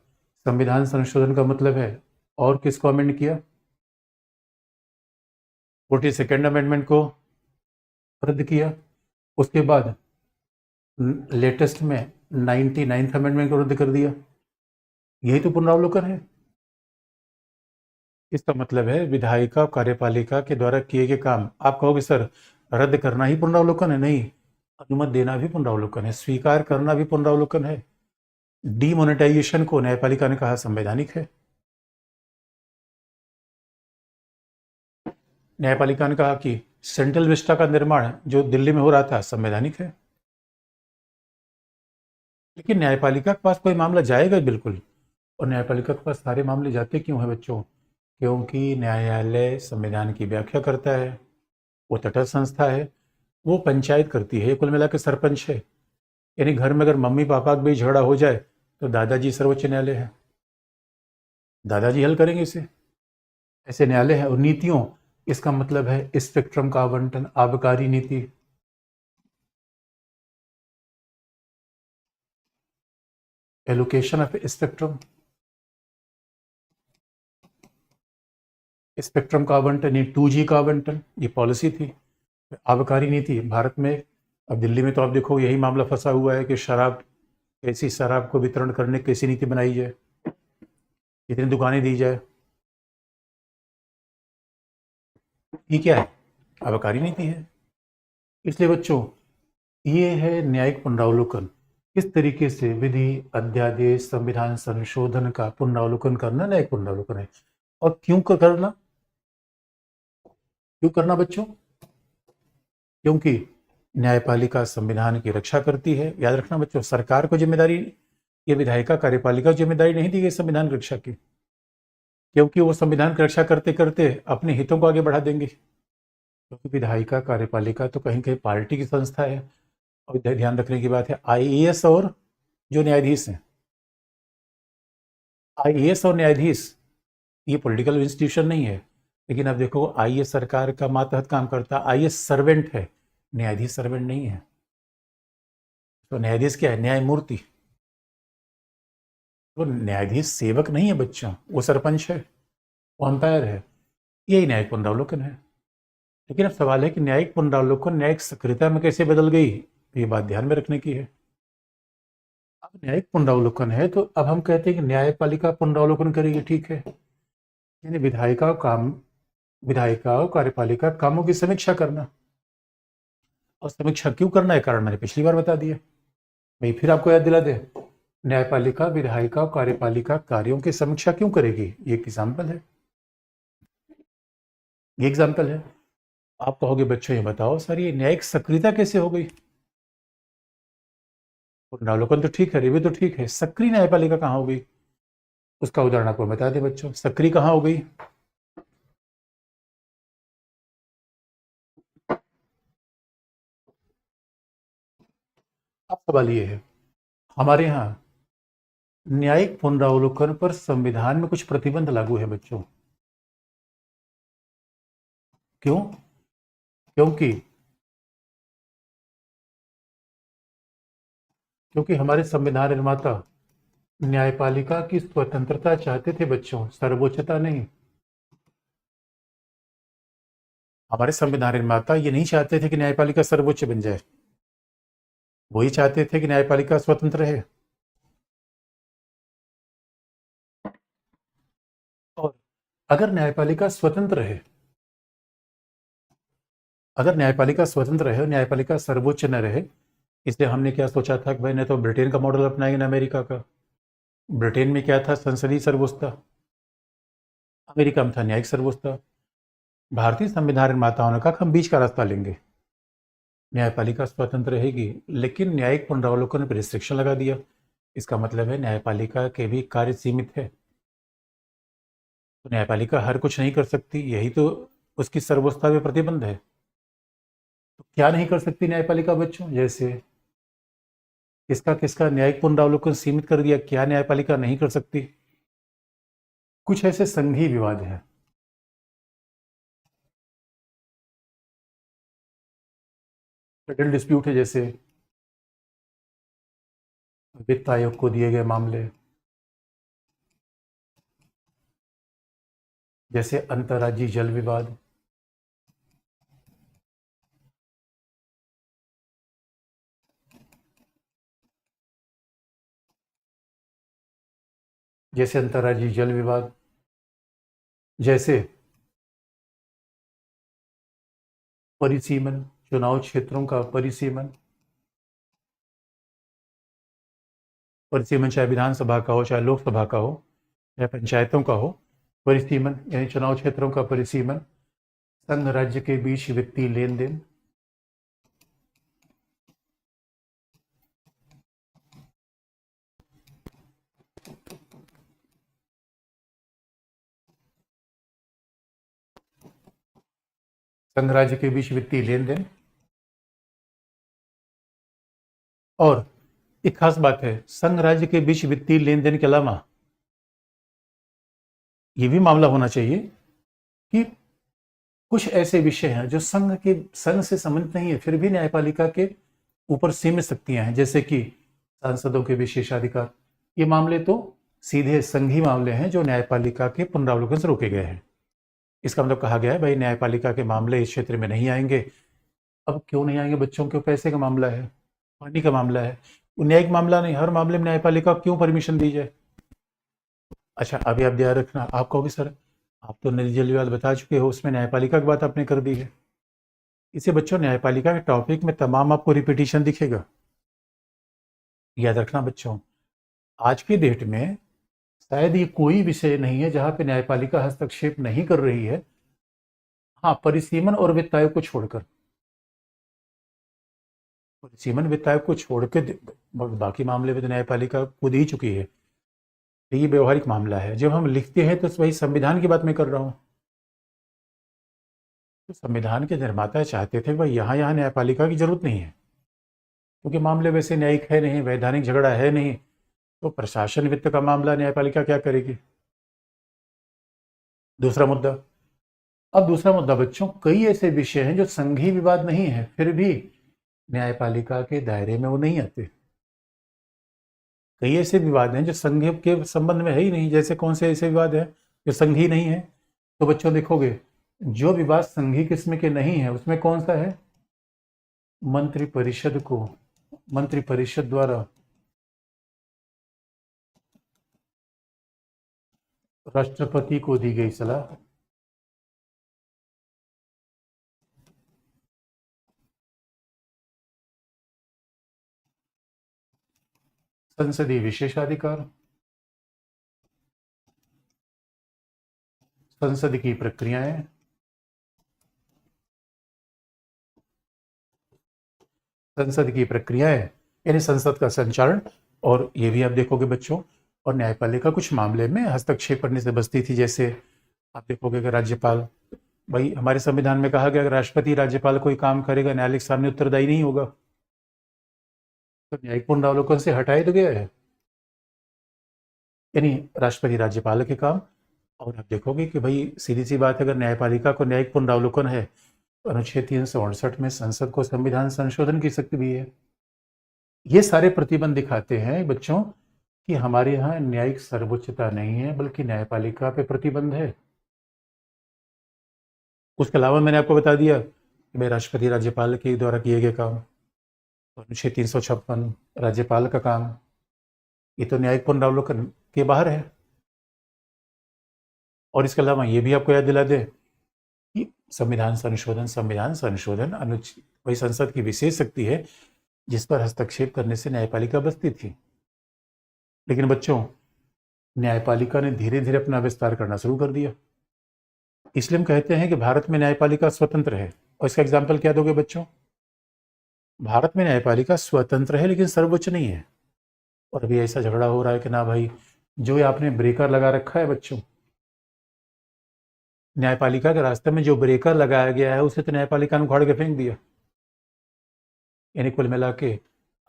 संविधान संशोधन का मतलब है और किसको अमेंड किया? 42nd अमेंडमेंट को रद्द किया, उसके बाद लेटेस्ट में 99th अमेंडमेंट को रद्द कर दिया। यही तो पुनरावलोकन है। इसका मतलब है विधायिका कार्यपालिका के द्वारा किए गए काम। आप कहोगे सर रद्द करना ही पुनरावलोकन है? नहीं, अनुमति देना भी पुनरावलोकन है, स्वीकार करना भी पुनरावलोकन है। डीमोनेटाइजेशन को न्यायपालिका ने कहा संवैधानिक है। न्यायपालिका ने कहा कि सेंट्रल विस्टा का निर्माण जो दिल्ली में हो रहा था संवैधानिक है। लेकिन न्यायपालिका के पास कोई मामला जाएगा बिल्कुल, और न्यायपालिका के पास सारे मामले जाते क्यों हैं बच्चों? क्योंकि न्यायालय संविधान की व्याख्या करता है, वो तटस्थ संस्था है, वो पंचायत करती है, कुल मिला के सरपंच है। यानी घर में अगर मम्मी पापा के बीच झगड़ा हो जाए तो दादाजी सर्वोच्च न्यायालय है, दादाजी हल करेंगे इसे, ऐसे न्यायालय है। और नीतियों, इसका मतलब है स्पेक्ट्रम का आवंटन, आबकारी नीति, एलोकेशन ऑफ स्पेक्ट्रम, स्पेक्ट्रम का आवंटन, ये 2G का आवंटन, ये पॉलिसी थी। आबकारी नीति भारत में, अब दिल्ली में तो आप देखो यही मामला फंसा हुआ है कि शराब, कैसी शराब को वितरण करने कैसी नीति बनाई जाए, कितनी दुकानें दी जाए, ये क्या है? आबकारी नीति है। इसलिए बच्चों, ये है न्यायिक पुनरावलोकन। किस तरीके से विधि, अध्यादेश, संविधान संशोधन का पुनरावलोकन करना न्यायिक पुनरावलोकन है। और क्यों करना, क्यों करना बच्चों? क्योंकि न्यायपालिका संविधान की रक्षा करती है। याद रखना बच्चों, सरकार को जिम्मेदारी, ये विधायिका कार्यपालिका को जिम्मेदारी नहीं दी गई संविधान की रक्षा की, क्योंकि वो संविधान की रक्षा करते करते अपने हितों को आगे बढ़ा देंगे। क्योंकि विधायिका कार्यपालिका तो कहीं कहीं पार्टी की संस्था है। और ध्यान रखने की बात है, आईएएस और जो न्यायाधीश हैं, आईएएस और न्यायाधीश ये पॉलिटिकल इंस्टीट्यूशन नहीं है। लेकिन अब देखो, आईएएस सरकार का मातहत काम करता, आईएएस सर्वेंट है, न्यायाधीश सर्वेंट नहीं है। तो न्यायाधीश क्या है? न्यायमूर्ति। तो न्यायाधीश सेवक नहीं है बच्चों, वो सरपंच है, वो अंपायर है। यही न्यायिक पुनरावलोकन है। लेकिन अब सवाल है कि न्यायिक पुनरावलोकन न्यायिक सक्रियता में कैसे बदल गई, ये बात ध्यान में रखने की है। अब न्यायिक पुनरावलोकन है तो अब हम कहते हैं कि न्यायपालिका पुनरावलोकन करेगी, ठीक है। यानी विधायिका काम, विधायिका और कार्यपालिका कामों की समीक्षा करना। और समीक्षा क्यों करना है? कारण मैंने पिछली बार बता दिया, भाई फिर आपको याद दिला दे। न्यायपालिका विधायिका और कार्यपालिका कार्यों की समीक्षा क्यों करेगी? ये एक एग्जाम्पल है, ये एग्जाम्पल है। आप कहोगे बच्चों ये बताओ सर, ये न्यायिक सक्रियता कैसे हो गई? पुनरावलोकन तो ठीक है, रिव्यू तो ठीक है, सक्रिय न्यायपालिका कहाँ हो गई? उसका उदाहरण आपको बता दें बच्चों, सक्रिय कहाँ हो गई? अब सवाल ये है, हमारे यहाँ न्यायिक पुनरावलोकन पर संविधान में कुछ प्रतिबंध लागू है बच्चों। क्यों? क्योंकि क्योंकि हमारे संविधान निर्माता न्यायपालिका की स्वतंत्रता चाहते थे बच्चों, सर्वोच्चता नहीं। हमारे संविधान निर्माता ये नहीं चाहते थे कि न्यायपालिका सर्वोच्च बन जाए, वही चाहते थे कि न्यायपालिका स्वतंत्र है। और अगर न्यायपालिका स्वतंत्र है, अगर न्यायपालिका स्वतंत्र है और न्यायपालिका सर्वोच्च न रहे, इसलिए हमने क्या सोचा था कि भाई न तो ब्रिटेन का मॉडल अपनाएंगे न अमेरिका का। ब्रिटेन में क्या था? संसदीय सर्वोच्चता। अमेरिका में था न्यायिक सर्वोच्चता। भारतीय संविधान निर्माताओं ने कहा हम बीच का रास्ता लेंगे, न्यायपालिका स्वतंत्र रहेगी लेकिन न्यायिक पुनरावलोकन पर रिस्ट्रिक्शन लगा दिया। इसका मतलब है न्यायपालिका के भी कार्य सीमित है, तो न्यायपालिका हर कुछ नहीं कर सकती, यही तो उसकी सर्वोच्चता पे प्रतिबंध है। तो क्या नहीं कर सकती न्यायपालिका बच्चों? जैसे किसका किसका न्यायिक पुनरावलोकन सीमित कर दिया, क्या न्यायपालिका नहीं कर सकती? कुछ ऐसे संघीय विवाद हैं, फेडरल डिस्प्यूट है, जैसे वित्त आयोग को दिए गए मामले, जैसे अंतर्राज्यीय जल विवाद, जैसे अंतर्राज्यीय जल विवाद, जैसे परिसीमन, चुनाव क्षेत्रों का परिसीमन, परिसीमन चाहे विधानसभा का हो, चाहे लोकसभा का हो, चाहे पंचायतों का हो, परिसीमन यानी चुनाव क्षेत्रों का परिसीमन, संघ राज्य के बीच वित्तीय लेन देन, संघ राज्य के बीच वित्तीय लेन देन। और एक खास बात है, संघ राज्य के बीच वित्तीय लेन देन के अलावा ये भी मामला होना चाहिए कि कुछ ऐसे विषय हैं जो संघ से संबंधित नहीं है, फिर भी न्यायपालिका के ऊपर सीमित शक्तियां हैं, जैसे कि सांसदों के विशेषाधिकार। ये मामले तो सीधे संघीय मामले हैं जो न्यायपालिका के पुनरावलोकन से रोके गए हैं। इसका मतलब कहा गया है भाई न्यायपालिका के मामले इस क्षेत्र में नहीं आएंगे। अब क्यों नहीं आएंगे बच्चों? क्यों? पैसे का मामला है, पानी का मामला है, न्यायिक मामला नहीं। हर मामले में न्यायपालिका क्यों परमिशन दी जाए? अच्छा, अभी आप ध्यान रखना, आप कहोगे सर आप तो नदी जल विवाद बता चुके हो, उसमें न्यायपालिका की बात आपने कर दी है। इसे बच्चों न्यायपालिका के टॉपिक में तमाम आपको रिपीटिशन दिखेगा। याद रखना बच्चों, आज की डेट में शायद ये कोई विषय नहीं है जहां पे न्यायपालिका हस्तक्षेप नहीं कर रही है। हाँ, परिसीमन और वित्त आयोग को छोड़कर, परिसीमन वित्त आयोग को छोड़ के बाकी मामले में तो न्यायपालिका कूद ही चुकी है। तो ये व्यवहारिक मामला है। जब हम लिखते हैं तो वही संविधान की बात मैं कर रहा हूँ। तो संविधान के निर्माता चाहते थे भाई यहाँ यहाँ न्यायपालिका की जरूरत नहीं है, क्योंकि मामले वैसे न्यायिक है नहीं, वैधानिक झगड़ा है नहीं, तो प्रशासन वित्त का मामला न्यायपालिका क्या करेगी? दूसरा मुद्दा, अब दूसरा मुद्दा बच्चों, कई ऐसे विषय हैं जो संघीय विवाद नहीं है, फिर भी न्यायपालिका के दायरे में वो नहीं आते। कई ऐसे विवाद हैं जो संघ के संबंध में है ही नहीं। जैसे कौन से ऐसे विवाद हैं जो संघीय नहीं है? तो बच्चों देखोगे, जो विवाद संघीय किस्म के नहीं है उसमें कौन सा है? मंत्रि परिषद द्वारा राष्ट्रपति को दी गई सलाह, संसदीय विशेषाधिकार, संसद की प्रक्रियाएं, संसद की प्रक्रियाएं यानी संसद का संचालन। और ये भी आप देखोगे बच्चों, और न्यायपालिका कुछ मामले में हस्तक्षेप करने से बचती थी। जैसे आप देखोगे कि राज्यपाल, भाई हमारे संविधान में कहा गया अगर राष्ट्रपति राज्यपाल कोई काम करेगा न्यायालय के सामने उत्तरदायी नहीं होगा, तो न्यायिक पुनरावलोकन से हटाया तो गया है, यानी राष्ट्रपति राज्यपाल के काम। और आप देखोगे कि भाई सीधी सी बात है, अगर न्यायपालिका को न्यायिक पुनरावलोकन है तो अनुच्छेद 368 में संसद को संविधान संशोधन की शक्ति भी है। ये सारे प्रतिबंध दिखाते हैं बच्चों कि हमारे यहाँ न्यायिक सर्वोच्चता नहीं है, बल्कि न्यायपालिका पे प्रतिबंध है। उसके अलावा मैंने आपको बता दिया कि भाई राष्ट्रपति राज्यपाल के द्वारा किए गए काम, तो अनुच्छेद 356 राज्यपाल का काम, ये तो न्यायिक पुनरावलोकन के बाहर है। और इसके अलावा ये भी आपको याद दिला दे कि संविधान संशोधन अनुच्छेद वही संसद की विशेष शक्ति है जिस पर हस्तक्षेप करने से न्यायपालिका बचती थी। लेकिन बच्चों, न्यायपालिका ने धीरे धीरे अपना विस्तार करना शुरू कर दिया। इसलिए हम कहते हैं कि भारत में न्यायपालिका स्वतंत्र है। और इसका एग्जाम्पल क्या दोगे बच्चों? भारत में न्यायपालिका स्वतंत्र है लेकिन सर्वोच्च नहीं है। और अभी ऐसा झगड़ा हो रहा है कि ना भाई, जो आपने ब्रेकर लगा रखा है बच्चों, न्यायपालिका के रास्ते में जो ब्रेकर लगाया गया है उसे तो न्यायपालिका ने उखाड़ के फेंक दिया। यानी कुल मिला के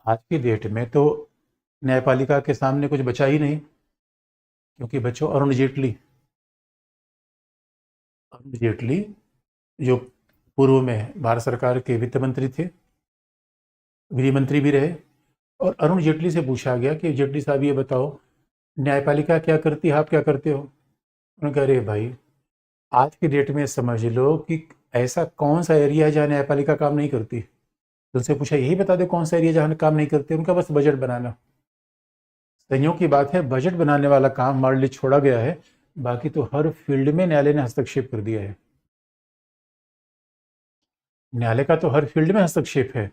आज की डेट में तो न्यायपालिका के सामने कुछ बचा ही नहीं, क्योंकि बच्चों अरुण जेटली जो पूर्व में भारत सरकार के वित्त मंत्री थे, गृह मंत्री भी रहे, और अरुण जेटली से पूछा गया कि जेटली साहब ये बताओ न्यायपालिका क्या करती है, आप क्या करते हो? उन्होंने कहा अरे भाई, आज की डेट में समझ लो कि ऐसा कौन सा एरिया है जहाँ न्यायपालिका काम नहीं करती। तो उनसे पूछा यही बता दो कौन सा एरिया जहाँ काम नहीं करते। उनका बस बजट बनाना। संयोग की बात है, बजट बनाने वाला काम हमारे लिए छोड़ा गया है, बाकी तो हर फील्ड में न्यायालय ने हस्तक्षेप कर दिया है। न्यायालय का तो हर फील्ड में हस्तक्षेप है।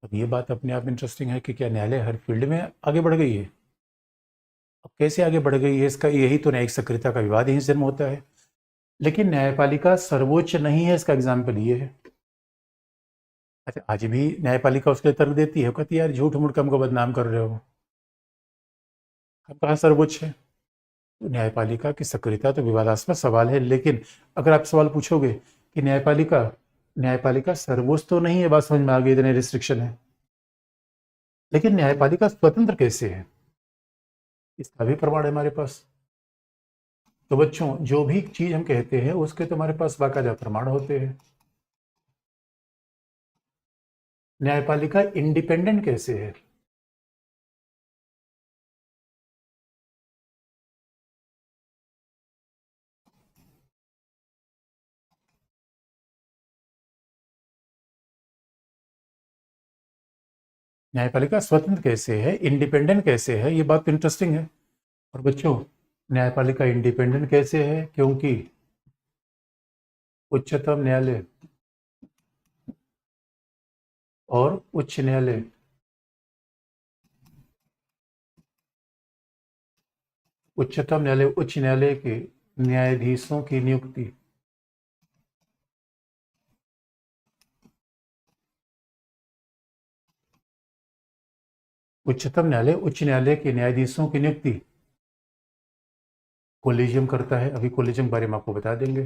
अब ये बात अपने आप इंटरेस्टिंग है कि क्या न्यायालय हर फील्ड में आगे बढ़ गई है? अब कैसे आगे बढ़ गई है, इसका यही तो न्यायिक सक्रियता का विवाद यहीं से जन्म होता है। लेकिन न्यायपालिका सर्वोच्च नहीं है, इसका एग्जाम्पल ये है। अच्छा, आज भी न्यायपालिका उसके लिए तर्क देती है, कहती है यार झूठ मूठ के हमको बदनाम कर रहे हो, हम कहाँ सर्वोच्च है। तो न्यायपालिका की सक्रियता तो विवादास्पद सवाल है, लेकिन अगर आप सवाल पूछोगे कि न्यायपालिका न्यायपालिका सर्वोच्च तो नहीं है, बात समझ में आ गई, इतने रिस्ट्रिक्शन है, लेकिन न्यायपालिका स्वतंत्र कैसे है, इसका भी प्रमाण है हमारे पास। तो बच्चों, जो भी चीज हम कहते हैं उसके तो हमारे पास बाकायदा प्रमाण होते हैं। न्यायपालिका इंडिपेंडेंट कैसे है? न्यायपालिका स्वतंत्र कैसे है, इंडिपेंडेंट कैसे है, ये बात तो इंटरेस्टिंग है। और बच्चों, न्यायपालिका इंडिपेंडेंट कैसे है? क्योंकि उच्चतम न्यायालय और उच्च न्यायालय उच्चतम न्यायालय उच्च न्यायालय के न्यायाधीशों की नियुक्ति उच्चतम न्यायालय उच्च न्यायालय के न्यायाधीशों की नियुक्ति कोलेजियम करता है। अभी कोलेजियम के बारे में आपको बता देंगे,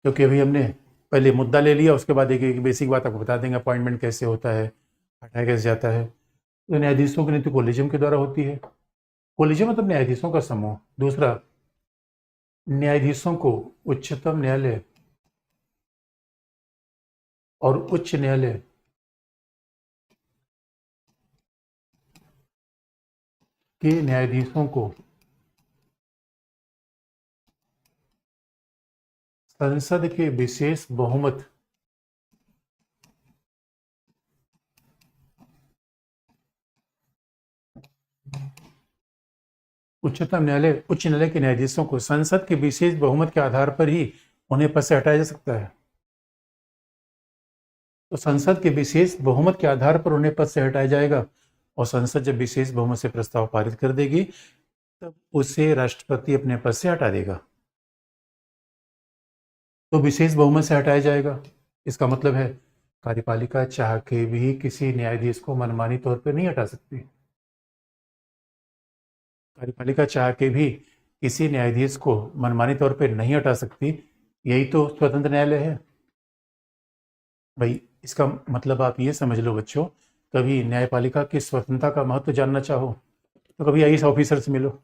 क्योंकि अभी हमने पहले मुद्दा ले लिया, उसके बाद एक एक बेसिक बात आपको बता देंगे, अपॉइंटमेंट कैसे होता है, हटाया कैसे जाता है। तो न्यायाधीशों की नियुक्ति कोलेजियम के द्वारा होती है। कोलेजियम मतलब न्यायाधीशों का समूह। दूसरा, न्यायाधीशों को उच्चतम न्यायालय और उच्च न्यायालय के न्यायाधीशों को संसद के विशेष बहुमत उच्चतम न्यायालय उच्च न्यायालय के न्यायाधीशों को संसद के विशेष बहुमत के आधार पर ही उन्हें पद से हटाया जा सकता है। तो संसद के विशेष बहुमत के आधार पर उन्हें पद से हटाया जाएगा, और संसद जब विशेष बहुमत से प्रस्ताव पारित कर देगी तब उसे राष्ट्रपति अपने पद से हटा देगा। तो विशेष बहुमत से हटाया जाएगा, इसका मतलब है कार्यपालिका चाह के भी किसी न्यायाधीश को मनमानी तौर पर नहीं हटा सकती। कार्यपालिका चाह के भी किसी न्यायाधीश को मनमानी तौर पर नहीं हटा सकती। यही तो स्वतंत्र न्यायालय है भाई। इसका मतलब आप ये समझ लो बच्चों, कभी न्यायपालिका की स्वतंत्रता का महत्व जानना चाहो तो कभी आईएएस ऑफिसर से मिलो।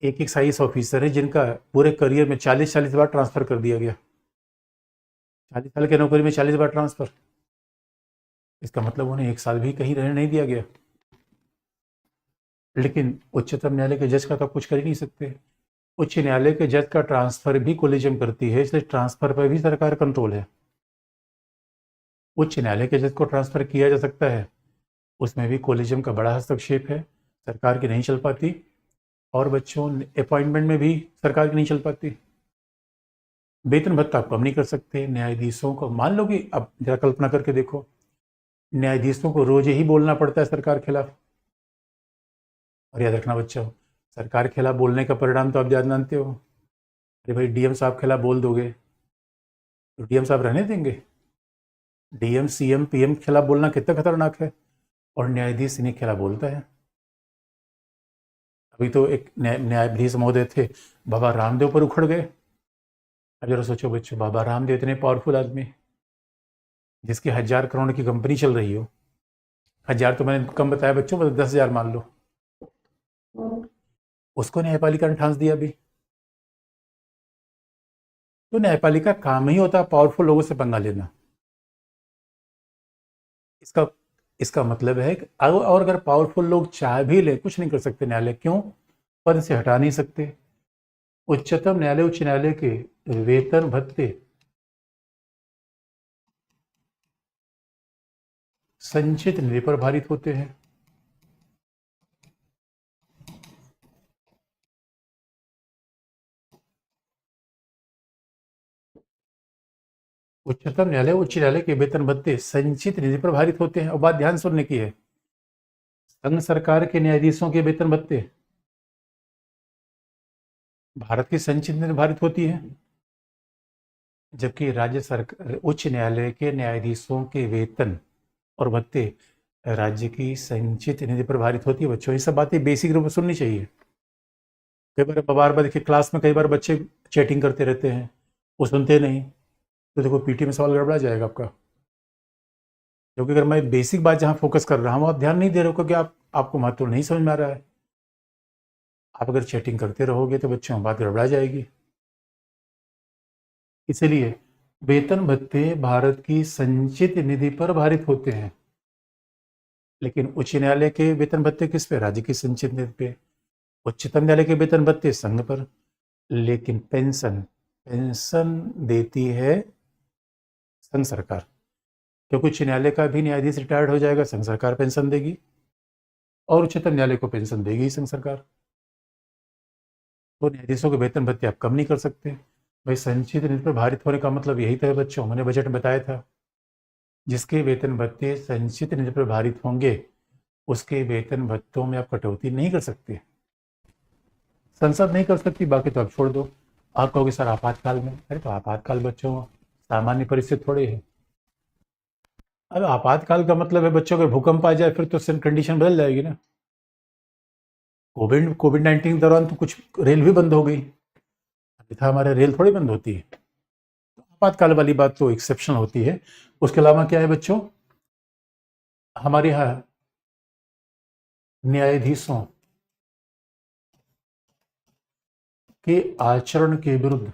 एक एक आईएएस ऑफिसर है जिनका पूरे करियर में 40-40 बार ट्रांसफर कर दिया गया। 40 साल की नौकरी में 40 बार ट्रांसफर, इसका मतलब उन्हें एक साल भी कहीं रहने नहीं दिया गया। लेकिन उच्चतम न्यायालय के जज का तो आप कुछ कर ही नहीं सकते। उच्च न्यायालय के जज का ट्रांसफर भी कोलिजियम करती है, इसलिए ट्रांसफर पर भी सरकार कंट्रोल है। उच्च न्यायालय के जज को ट्रांसफर किया जा सकता है, उसमें भी कोलिजियम का बड़ा हस्तक्षेप है, सरकार की नहीं चल पाती। और बच्चों, अपॉइंटमेंट में भी सरकार की नहीं चल पाती। वेतन भत्ता आप कम नहीं कर सकते। न्यायाधीशों को मान लो कि अब जरा कल्पना करके देखो, न्यायाधीशों को रोज ही बोलना पड़ता है सरकार के खिलाफ। और याद रखना बच्चों, सरकार के खिलाफ बोलने का परिणाम तो आप जानते हो। अरे भाई, डीएम साहब के खिलाफ बोल दोगे तो डीएम साहब रहने देंगे? डीएम सीएम पीएम के खिलाफ बोलना कितना खतरनाक है, और न्यायाधीश इन्हीं के खिलाफ बोलता है। अभी तो एक न्यायाधीश महोदय थे, बाबा रामदेव पर उखड़ गए। अब जरा सोचो बच्चों, बाबा रामदेव इतने पावरफुल आदमी जिसकी 1000 करोड़ की कंपनी चल रही हो, 1000 तो मैंने कम बताया बच्चों, मतलब 10,000 मान लो, उसको न्यायपालिका ने ठांस दिया भी। तो न्यायपालिका काम ही होता है पावरफुल लोगों से पंगा लेना। इसका इसका मतलब है कि और अगर पावरफुल लोग चाह भी ले, कुछ नहीं कर सकते न्यायालय। क्यों? पद से हटा नहीं सकते। उच्चतम न्यायालय उच्च न्यायालय के वेतन भत्ते संचित निधि पर भारित होते हैं। उच्चतम न्यायालय उच्च न्यायालय के वेतन भत्ते संचित निधि पर भारित होते हैं। और बात ध्यान सुनने की है, संघ सरकार के न्यायाधीशों के वेतन भत्ते भारत की संचित निधि भारित होती है, जबकि राज्य सरकार उच्च न्यायालय के न्यायाधीशों के वेतन और भत्ते राज्य की संचित निधि पर भारित होती है। बच्चों ये सब बातें बेसिक रूप में सुननी चाहिए। कई बार बार देखिए क्लास में कई बार बच्चे चैटिंग करते रहते हैं, वो सुनते नहीं, तो देखो पीटी में सवाल गड़बड़ा जाएगा आपका। क्योंकि अगर मैं बेसिक बात जहाँ फोकस कर रहा हूँ आप ध्यान नहीं दे रहे हो, क्योंकि आपको महत्व नहीं समझ में आ रहा है। आप अगर चैटिंग करते रहोगे तो बच्चों बात गड़बड़ा जाएगी। इसलिए वेतन भत्ते भारत की संचित निधि पर भारित होते हैं, लेकिन उच्च न्यायालय के वेतन भत्ते किस पे? राज्य की संचित निधि पे। उच्चतम न्यायालय के वेतन भत्ते संघ पर, लेकिन पेंशन पेंशन देती है संघ सरकार। क्योंकि उच्च न्यायालय का भी न्यायाधीश रिटायर्ड हो जाएगा, संघ सरकार पेंशन देगी, और उच्चतम न्यायालय को पेंशन देगी संघ सरकार। तो न्यायाधीशों के वेतन भत्ते आप कम नहीं कर सकते। भाई संचित निधि पर भारित होने का मतलब यही तो है बच्चों, मैंने बजट में बताया था, जिसके वेतन भत्ते संचित निधि पर भारित होंगे उसके वेतन भत्तों में आप कटौती नहीं कर सकते। संसद नहीं कर सकती, बाकी तो आप छोड़ दो। आप कहोगे सर आपातकाल में, अरे तो आपातकाल बच्चों सामान्य परिस्थिति थोड़े है। अब आपातकाल का मतलब है बच्चों के भूकंप आ जाए फिर तो कंडीशन बदल जाएगी ना। कोविड 19 के दौरान तो कुछ रेल भी बंद हो गई, अन्यथा हमारे रेल थोड़ी बंद होती है। आपातकाल वाली बात तो एक्सेप्शन होती है। उसके अलावा क्या है बच्चों, हमारे यहाँ न्यायाधीशों के आचरण के विरुद्ध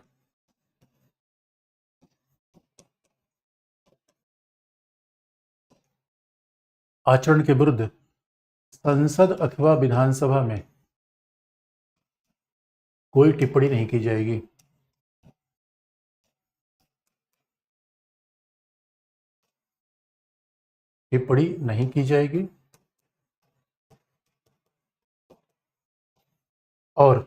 संसद अथवा विधानसभा में कोई टिप्पणी नहीं की जाएगी। टिप्पणी नहीं की जाएगी। और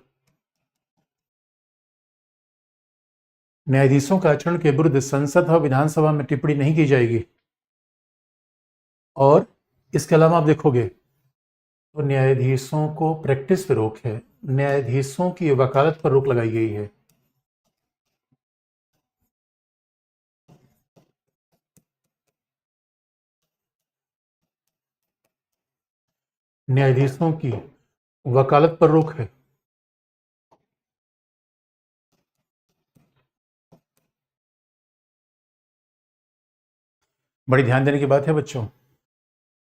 न्यायाधीशों के आचरण के विरुद्ध संसद और विधानसभा में टिप्पणी नहीं की जाएगी। और इसके अलावा आप देखोगे तो न्यायाधीशों को प्रैक्टिस पर रोक है, न्यायाधीशों की वकालत पर रोक लगाई गई है। न्यायाधीशों की वकालत पर रोक है। बड़ी ध्यान देने की बात है बच्चों,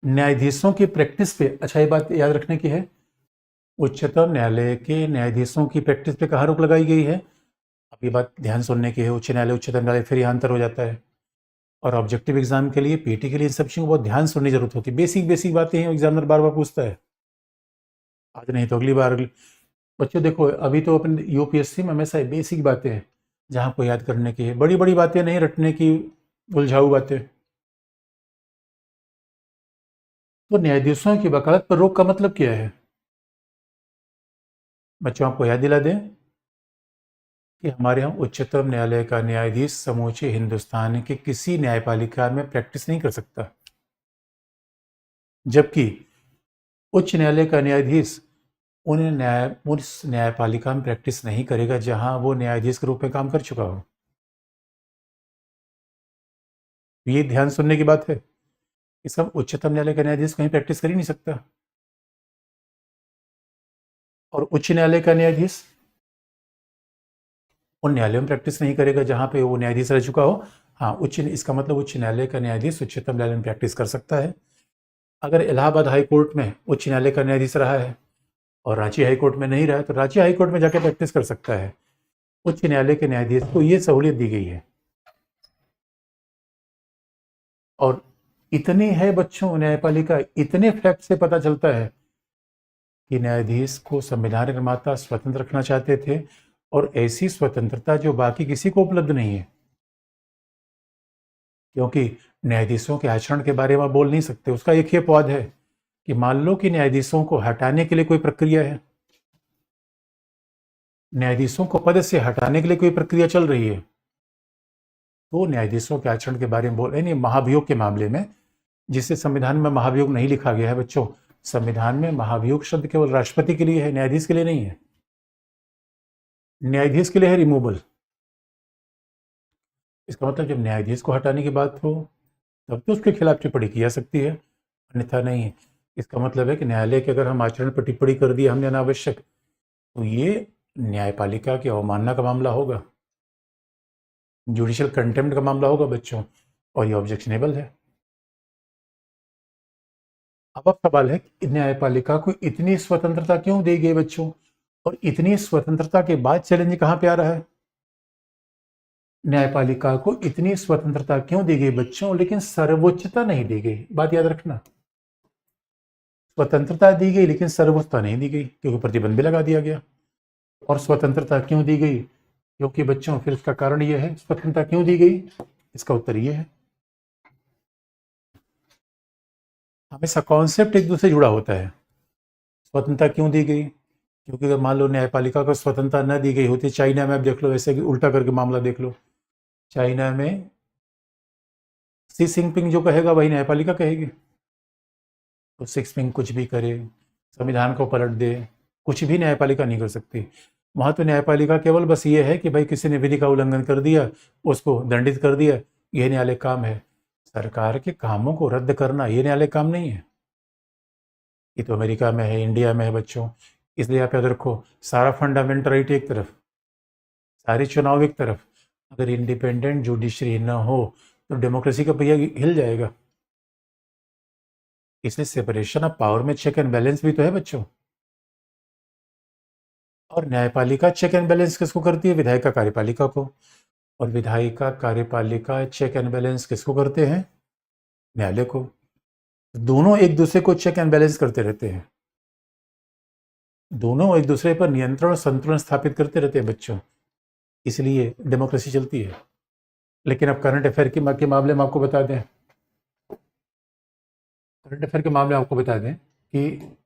न्यायाधीशों की प्रैक्टिस पे, अच्छा ये बात याद रखने की है, उच्चतम न्यायालय के न्यायाधीशों की प्रैक्टिस पे कहाँ रोक लगाई गई है? अब ये बात ध्यान सुनने की है, उच्च न्यायालय उच्चतम न्यायालय फिर यहाँ अंतर हो जाता है। और ऑब्जेक्टिव एग्जाम के लिए पीटी के लिए इन सब चीज़ों को बहुत ध्यान सुनने की जरूरत होती है। बेसिक बेसिक बातें हैं, एग्जामिनर बार बार पूछता है, आज नहीं तो अगली बार बच्चों देखो अभी तो अपन यूपीएससी में हमेशा बेसिक बातें हैं जहाँ आपको याद करने की है, बड़ी बड़ी बातें नहीं रटने की, उलझाऊ बातें। तो न्यायाधीशों की वकालत पर रोक का मतलब क्या है बच्चों? आपको याद दिला दें कि हमारे यहाँ उच्चतम न्यायालय का न्यायाधीश समूचे हिंदुस्तान के किसी न्यायपालिका में प्रैक्टिस नहीं कर सकता, जबकि उच्च न्यायालय का न्यायाधीश उस न्यायपालिका में प्रैक्टिस नहीं करेगा जहां वो न्यायाधीश के रूप में काम कर चुका हो। ये ध्यान सुनने की बात है कि सब उच्चतम न्यायालय का न्यायाधीश कहीं प्रैक्टिस कर ही नहीं सकता, और उच्च न्यायालय का न्यायाधीश उन न्यायालयों में प्रैक्टिस नहीं करेगा जहां पे वो न्यायाधीश रह चुका हो। हाँ, इसका मतलब उच्च न्यायालय का न्यायाधीश उच्चतम न्यायालय में प्रैक्टिस कर सकता है। अगर इलाहाबाद हाई कोर्ट में उच्च न्यायालय का न्यायाधीश रहा है और रांची हाई कोर्ट में नहीं रहा है तो रांची हाई कोर्ट में जाकर प्रैक्टिस कर सकता है। उच्च न्यायालय के न्यायाधीश को ये सहूलियत दी गई है। और इतने है बच्चों, न्यायपालिका इतने फैक्ट से पता चलता है कि न्यायाधीश को संविधान निर्माता स्वतंत्र रखना चाहते थे, और ऐसी स्वतंत्रता जो बाकी किसी को उपलब्ध नहीं है। क्योंकि न्यायाधीशों के आचरण के बारे में आप बोल नहीं सकते। उसका एक ही अपवाद है कि मान लो कि न्यायाधीशों को हटाने के लिए कोई प्रक्रिया है, न्यायाधीशों को पद से हटाने के लिए कोई प्रक्रिया चल रही है, तो न्यायाधीशों के आचरण के बारे में बोल रहे हैं महाभियोग के मामले में, जिसे संविधान में महाभियोग नहीं लिखा गया है बच्चों। संविधान में महाभियोग शब्द केवल राष्ट्रपति के लिए है, न्यायाधीश के लिए नहीं है। न्यायाधीश के लिए है रिमूवल। इसका मतलब जब न्यायाधीश को हटाने की बात हो तब तो उसके खिलाफ टिप्पणी की जा सकती है, अन्यथा नहीं है। इसका मतलब है कि न्यायालय के अगर हम आचरण पर टिप्पणी कर दी हमने अनावश्यक, तो ये न्यायपालिका की अवमानना का मामला होगा, जुडिशियल कंटेम्प्ट का मामला होगा बच्चों, और ये ऑब्जेक्शनेबल है। अब सवाल है कि न्यायपालिका को इतनी स्वतंत्रता क्यों दी गई बच्चों, और इतनी स्वतंत्रता के बाद चैलेंज कहां पे आ रहा है? न्यायपालिका को इतनी स्वतंत्रता क्यों दी गई बच्चों, लेकिन सर्वोच्चता नहीं दी गई। बात याद रखना, स्वतंत्रता दी गई लेकिन सर्वोच्चता नहीं दी गई, क्योंकि प्रतिबंध भी लगा दिया गया। और स्वतंत्रता क्यों दी गई? क्योंकि बच्चों फिर इसका कारण यह है, स्वतंत्रता क्यों दी गई, इसका उत्तर यह है, हमेशा कॉन्सेप्ट एक दूसरे से जुड़ा होता है। स्वतंत्रता क्यों दी गई? क्योंकि अगर मान लो न्यायपालिका को स्वतंत्रता न दी गई होती, चाइना में आप देख लो, ऐसे उल्टा करके मामला देख लो, चाइना में सी जिनपिंग जो कहेगा वही न्यायपालिका कहेगी। तो सी जिनपिंग कुछ भी करे, संविधान को पलट दे, कुछ भी न्यायपालिका नहीं कर सकती। वहां तो न्यायपालिका केवल बस ये है कि भाई किसी ने विधि का उल्लंघन कर दिया, उसको दंडित कर दिया, यह न्यायालय काम है। सरकार के कामों को रद्द करना ये न्यायालय काम नहीं है। ये तो अमेरिका में है, इंडिया में है बच्चों। इसलिए आप याद रखो, सारा फंडामेंटल राइट एक तरफ, सारे चुनाव एक तरफ, अगर इंडिपेंडेंट जुडिशरी न हो तो डेमोक्रेसी का पहिया हिल जाएगा। इसलिए सेपरेशन ऑफ पावर में चेक एंड बैलेंस भी तो है बच्चों। और न्यायपालिका चेक एंड बैलेंस किसको करती है? विधायिका कार्यपालिका को। और विधायिका कार्यपालिका चेक एंड बैलेंस किसको करते हैं? न्यायालय को। दोनों एक दूसरे को चेक एंड बैलेंस करते रहते हैं, दोनों एक दूसरे पर नियंत्रण और संतुलन स्थापित करते रहते हैं बच्चों, इसलिए डेमोक्रेसी चलती है। लेकिन अब करंट अफेयर के मामले में आपको बता दें, करंट अफेयर के मामले में आपको बता दें कि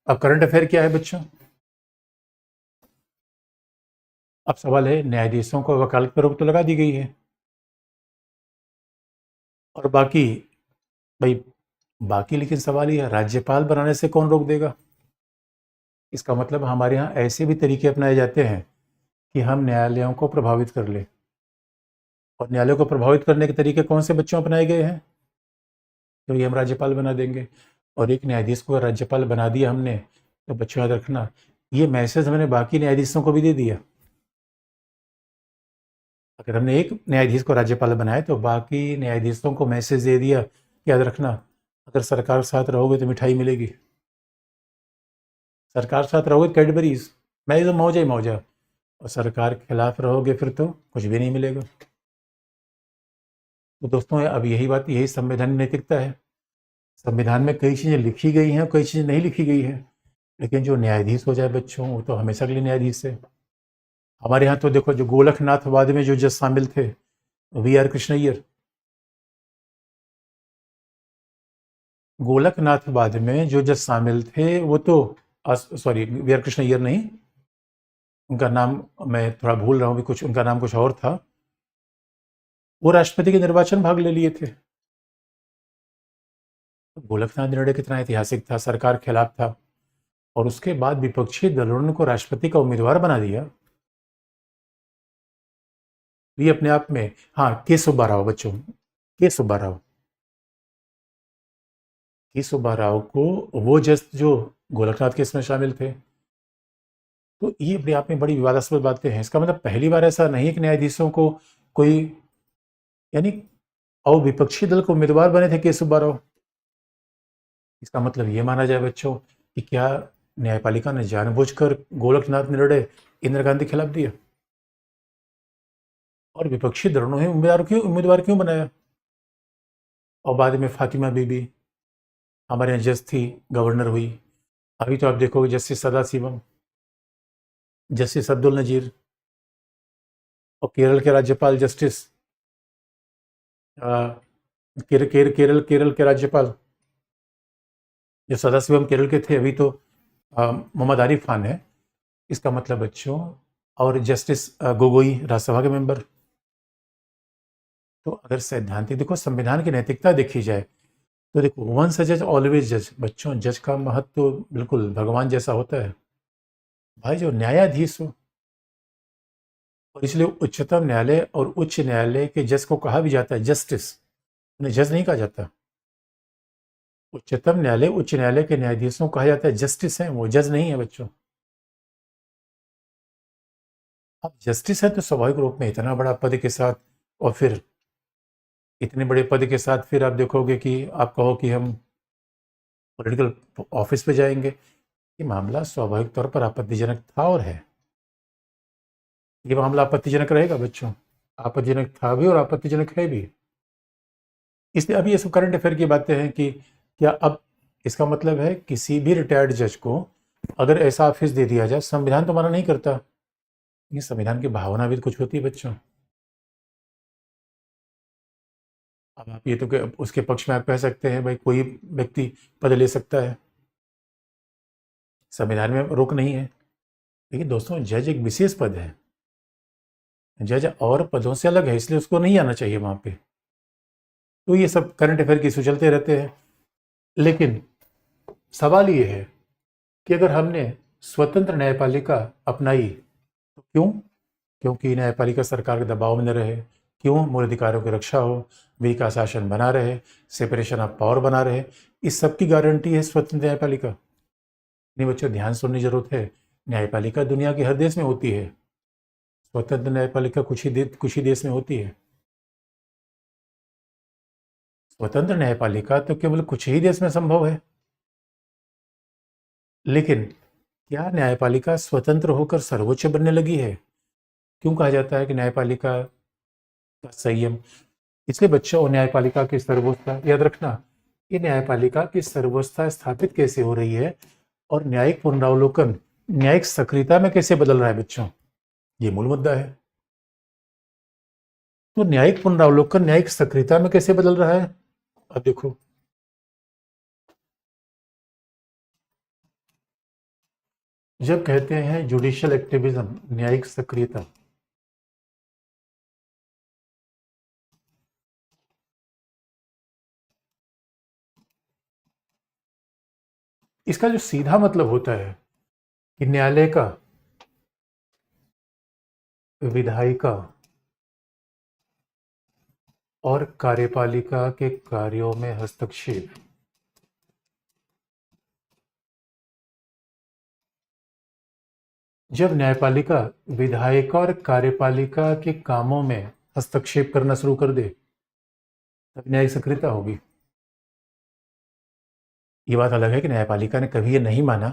अब करंट अफेयर क्या है बच्चों? अब सवाल है, न्यायाधीशों को वकालत पर रोक तो लगा दी गई है, और बाकी भाई बाकी, लेकिन सवाल ये है, राज्यपाल बनाने से कौन रोक देगा? इसका मतलब हमारे यहाँ ऐसे भी तरीके अपनाए जाते हैं कि हम न्यायालयों को प्रभावित कर ले। और न्यायालयों को प्रभावित करने के तरीके कौन से बच्चों अपनाए गए हैं? तो ये हम राज्यपाल बना देंगे, और एक न्यायाधीश को राज्यपाल बना दिया हमने, तो बच्चों याद रखना, ये मैसेज हमने बाकी न्यायाधीशों को भी दे दिया। अगर हमने एक न्यायाधीश को राज्यपाल बनाया तो बाकी न्यायाधीशों को मैसेज दे दिया, याद रखना, अगर सरकार के साथ रहोगे तो मिठाई मिलेगी, सरकार के साथ रहोगे कैडबरीज, मैं तो मौजा ही मौजा, और सरकार के खिलाफ रहोगे फिर तो कुछ भी नहीं मिलेगा। तो दोस्तों अब यही बात, यही संवैधानिक नैतिकता है। संविधान में कई चीज़ें लिखी गई हैं, कई चीज़ें नहीं लिखी गई हैं, लेकिन जो न्यायाधीश हो जाए बच्चों, वो तो हमेशा के लिए न्यायाधीश है। हमारे यहाँ तो देखो, जो गोलकनाथवाद में जो जज शामिल थे, वी आर कृष्णैयर, गोलकनाथवाद में जो जज शामिल थे वो तो सॉरी, वी आर कृष्णैयर नहीं, उनका नाम मैं थोड़ा भूल रहा हूँ भी, कुछ उनका नाम कुछ और था, वो राष्ट्रपति के निर्वाचन भाग ले लिए थे। गोलकनाथ निर्णय कितना ऐतिहासिक था, सरकार के खिलाफ था, और उसके बाद विपक्षी दलों ने को राष्ट्रपति का उम्मीदवार बना दिया। ये अपने आप में, हाँ, के सुब्बाराव बच्चों, के सुब्बाराव, के सुब्बाराव को वो जज जो गोलकनाथ केस में शामिल थे। तो ये अपने आप में बड़ी विवादास्पद बातें हैं। इसका मतलब पहली बार ऐसा नहीं है कि न्यायाधीशों को कोई, यानी और विपक्षी दल को उम्मीदवार बने थे के सुब्बाराव। इसका मतलब ये माना जाए बच्चों कि क्या न्यायपालिका ने जानबूझकर गोलकनाथ निर्णय इंदिरा गांधी के खिलाफ दिया, और विपक्षी दलों ने उम्मीदवार क्यों बनाया? और बाद में फातिमा बीबी हमारे यहाँ जज थी, गवर्नर हुई। अभी तो आप देखोगे जस्टिस सदाशिवम, जस्टिस अब्दुल नजीर, और केरल के राज्यपाल जस्टिस केरल के राज्यपाल जो सदाशिवम केरल के थे, अभी तो मोहम्मद आरिफ खान है। इसका मतलब बच्चों, और जस्टिस गोगोई राज्यसभा के मेंबर। तो अगर सैद्धांतिक देखो संविधान की नैतिकता देखी जाए तो देखो वंस अ जज ऑलवेज जज, बच्चों जज का महत्व तो बिल्कुल भगवान जैसा होता है भाई, जो न्यायाधीश हो। और इसलिए उच्चतम न्यायालय और उच्च न्यायालय के जज को कहा भी जाता है जस्टिस, उन्हें जज नहीं कहा जाता। उच्चतम न्यायालय उच्च न्यायालय के न्यायाधीशों को कहा जाता है जस्टिस है, वो जज नहीं है बच्चों। अब जस्टिस है तो स्वाभाविक रूप में इतना बड़ा पद के साथ, और फिर इतने बड़े पद के साथ फिर आप देखोगे कि आप कहो कि हम पॉलिटिकल ऑफिस पे जाएंगे, ये मामला स्वाभाविक तौर पर आपत्तिजनक था और है। ये मामला आपत्तिजनक रहेगा बच्चों, आपत्तिजनक था भी और आपत्तिजनक है भी। इसलिए अभी ये सब करंट अफेयर की बातें हैं कि क्या अब इसका मतलब है किसी भी रिटायर्ड जज को अगर ऐसा ऑफिस दे दिया जाए, संविधान तो मना नहीं करता, ये संविधान की भावना भी तो कुछ होती है बच्चों। अब आप ये तो उसके पक्ष में आप कह सकते हैं भाई कोई व्यक्ति पद ले सकता है, संविधान में रोक नहीं है। लेकिन दोस्तों जज एक विशेष पद है, जज और पदों से अलग है, इसलिए उसको नहीं आना चाहिए वहां पे। तो ये सब करंट अफेयर की इशू चलते रहते हैं। लेकिन सवाल ये है कि अगर हमने स्वतंत्र न्यायपालिका अपनाई तो क्यों? क्योंकि न्यायपालिका सरकार के दबाव में न रहे, क्यों? मूल अधिकारों की रक्षा हो, विधि का शासन बना रहे, सेपरेशन ऑफ पावर बना रहे, इस सब की गारंटी है स्वतंत्र न्यायपालिका। नहीं बच्चों ध्यान सुनने की जरूरत है, न्यायपालिका दुनिया के हर देश में होती है, स्वतंत्र न्यायपालिका कुछ ही देश में होती है। स्वतंत्र न्यायपालिका तो केवल कुछ ही देश में संभव है। लेकिन क्या न्यायपालिका स्वतंत्र होकर सर्वोच्च बनने लगी है? क्यों कहा जाता है कि न्यायपालिका का संयम? इसलिए बच्चों न्यायपालिका की सर्वोच्चता याद रखना, ये न्यायपालिका की सर्वोच्चता स्थापित कैसे हो रही है और न्यायिक पुनरावलोकन न्यायिक सक्रियता में कैसे बदल रहा है बच्चों, ये मूल मुद्दा है। तो न्यायिक पुनरावलोकन न्यायिक सक्रियता में कैसे बदल रहा है, अब देखो। जब कहते हैं जुडिशियल एक्टिविज्म, न्यायिक सक्रियता, इसका जो सीधा मतलब होता है कि न्यायालय का विधायिका और कार्यपालिका के कार्यों में हस्तक्षेप। जब न्यायपालिका विधायिका और कार्यपालिका के कामों में हस्तक्षेप करना शुरू कर दे तब न्यायिक सक्रियता होगी। ये बात अलग है कि न्यायपालिका ने कभी ये नहीं माना,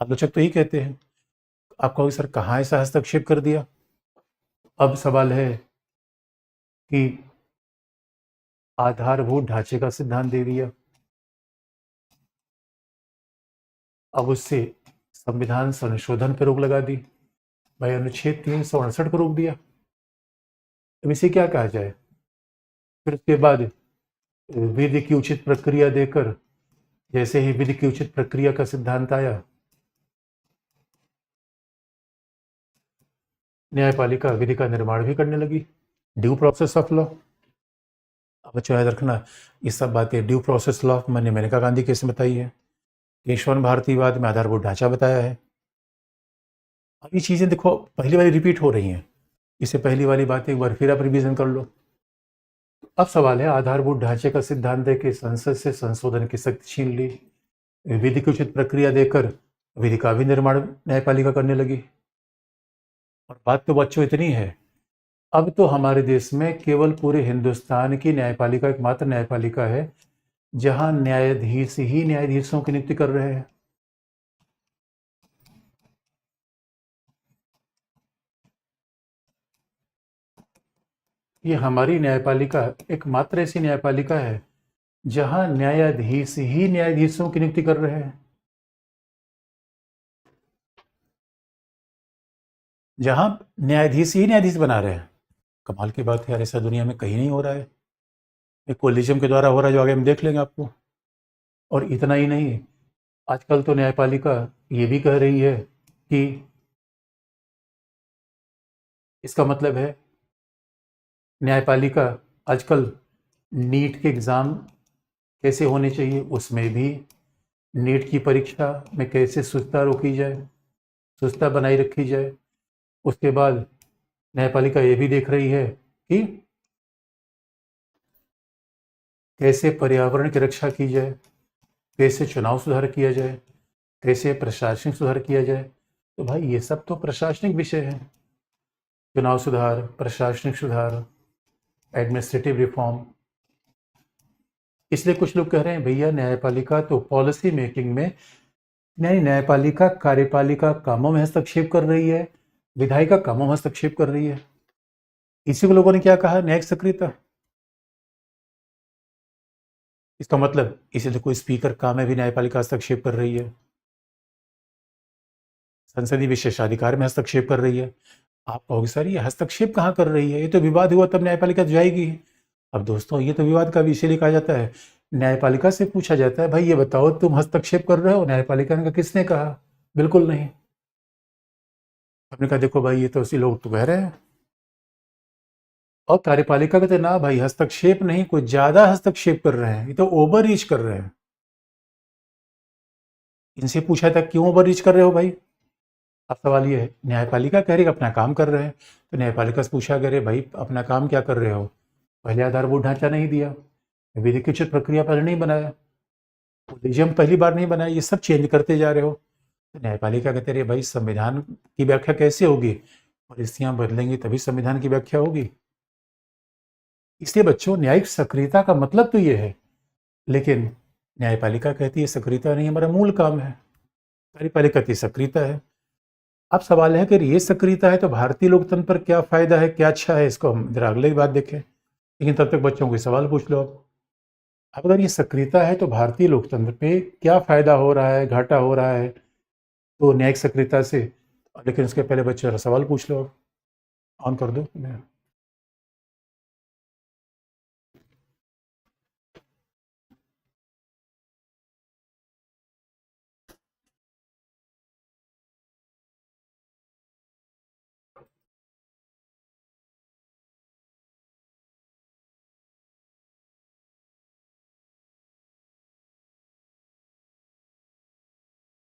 आलोचक तो यही कहते हैं। आप कहोगे सर कहाँ ऐसा हस्तक्षेप कर दिया? अब सवाल है कि आधारभूत ढांचे का सिद्धांत दे दिया, अब उससे संविधान संशोधन पर रोक लगा दी, भाई अनुच्छेद 368 को रोक दिया। अब इसे क्या कहा जाए? फिर उसके बाद विधि की उचित प्रक्रिया देकर, जैसे ही विधि की उचित प्रक्रिया का सिद्धांत आया, न्यायपालिका विधि का निर्माण भी करने लगी, ड्यू प्रोसेस ऑफ लॉ। अब बच्चों याद रखना, ये सब बातें ड्यू प्रोसेस लॉ मैंने मेनका गांधी केस में बताई है, केशवन भारतीवाद में आधारभूत ढांचा बताया है। अब ये चीज़ें देखो पहली बार रिपीट हो रही हैं, इससे पहली वाली बात एक बार फिर आप रिवीजन कर लो। अब सवाल है आधारभूत ढांचे का सिद्धांत दे के संसद से संशोधन की शक्ति छीन ली, विधि की उचित प्रक्रिया देकर विधि का भी निर्माण न्यायपालिका करने लगी। और बात तो बच्चों इतनी है, अब तो हमारे देश में केवल पूरे हिंदुस्तान की न्यायपालिका एकमात्र न्यायपालिका है जहां न्यायाधीश ही न्यायाधीशों की नियुक्ति कर रहे हैं। ये हमारी न्यायपालिका एकमात्र ऐसी न्यायपालिका है जहां न्यायाधीश ही न्यायाधीशों की नियुक्ति कर रहे हैं, जहां न्यायाधीश ही न्यायाधीश बना रहे हैं। कमाल की बात है यार, ऐसा दुनिया में कहीं नहीं हो रहा है। एक कोलिजियम के द्वारा हो रहा है जो आगे हम देख लेंगे आपको। और इतना ही नहीं, आजकल तो न्यायपालिका ये भी कह रही है कि इसका मतलब है न्यायपालिका आजकल नीट के एग्ज़ाम कैसे होने चाहिए, उसमें भी नीट की परीक्षा में कैसे शुद्धता रोकी जाए, शुद्धता बनाई रखी जाए। उसके बाद न्यायपालिका ये भी देख रही है कि कैसे पर्यावरण की रक्षा की जाए, कैसे चुनाव सुधार किया जाए, कैसे प्रशासनिक सुधार किया जाए। तो भाई ये सब तो प्रशासनिक विषय है, चुनाव सुधार, प्रशासनिक सुधार, एडमिनिस्ट्रेटिव रिफॉर्म। इसलिए कुछ लोग कह रहे हैं भैया न्यायपालिका तो पॉलिसी मेकिंग में नहीं, न्यायपालिका कार्यपालिका कामों में हस्तक्षेप कर रही है, विधायिका कामों में हस्तक्षेप कर रही है। इसी को लोगों ने क्या कहा, न्यायिक सक्रियता। इसका मतलब इसे तो कोई स्पीकर काम में भी न्यायपालिका हस्तक्षेप कर रही है, संसदीय विशेषाधिकार में हस्तक्षेप कर रही है। आप कहोगे सर ये हस्तक्षेप कहाँ कर रही है, ये तो विवाद हुआ तब न्यायपालिका तो जाएगी। अब दोस्तों ये तो विवाद का विषय कहा जाता है, न्यायपालिका से पूछा जाता है भाई ये बताओ तुम हस्तक्षेप कर रहे हो, न्यायपालिका ने कहा किसने कहा, बिल्कुल नहीं। हमने कहा देखो भाई ये तो उसी लोग तो कह रहे हैं। और कार्यपालिका कहते ना भाई हस्तक्षेप नहीं, कुछ ज्यादा हस्तक्षेप कर रहे हैं, ये तो ओवर रीच कर रहे हैं। इनसे पूछा था क्यों ओवर रीच कर रहे हो भाई। अब सवाल ये है, न्यायपालिका कह रही है अपना काम कर रहे हैं, तो न्यायपालिका से पूछा करे भाई अपना काम क्या कर रहे हो, पहले आधारभूत ढांचा नहीं दिया, विधिक उचित प्रक्रिया पहले नहीं बनाया, कोलिजियम पहली बार नहीं बनाया, ये सब चेंज करते जा रहे हो। तो न्यायपालिका कहते रहे भाई संविधान की व्याख्या कैसे होगी, परिस्थितियां बदलेंगी तभी संविधान की व्याख्या होगी। इसलिए बच्चों न्यायिक सक्रियता का मतलब तो ये है, लेकिन न्यायपालिका कहती है सक्रियता नहीं हमारा मूल काम है, कार्यपालिका कहती सक्रियता है। अब सवाल है कि ये सक्रियता है तो भारतीय लोकतंत्र पर क्या फायदा है, क्या अच्छा है, इसको हम जरा अगले बात देखें। लेकिन तब तक बच्चों को सवाल पूछ लो आप। अब अगर ये सक्रियता है तो भारतीय लोकतंत्र पे क्या फायदा हो रहा है, घाटा हो रहा है तो न्यायिक सक्रियता से। लेकिन उसके पहले बच्चे जरा सवाल पूछ लो, ऑन कर दो।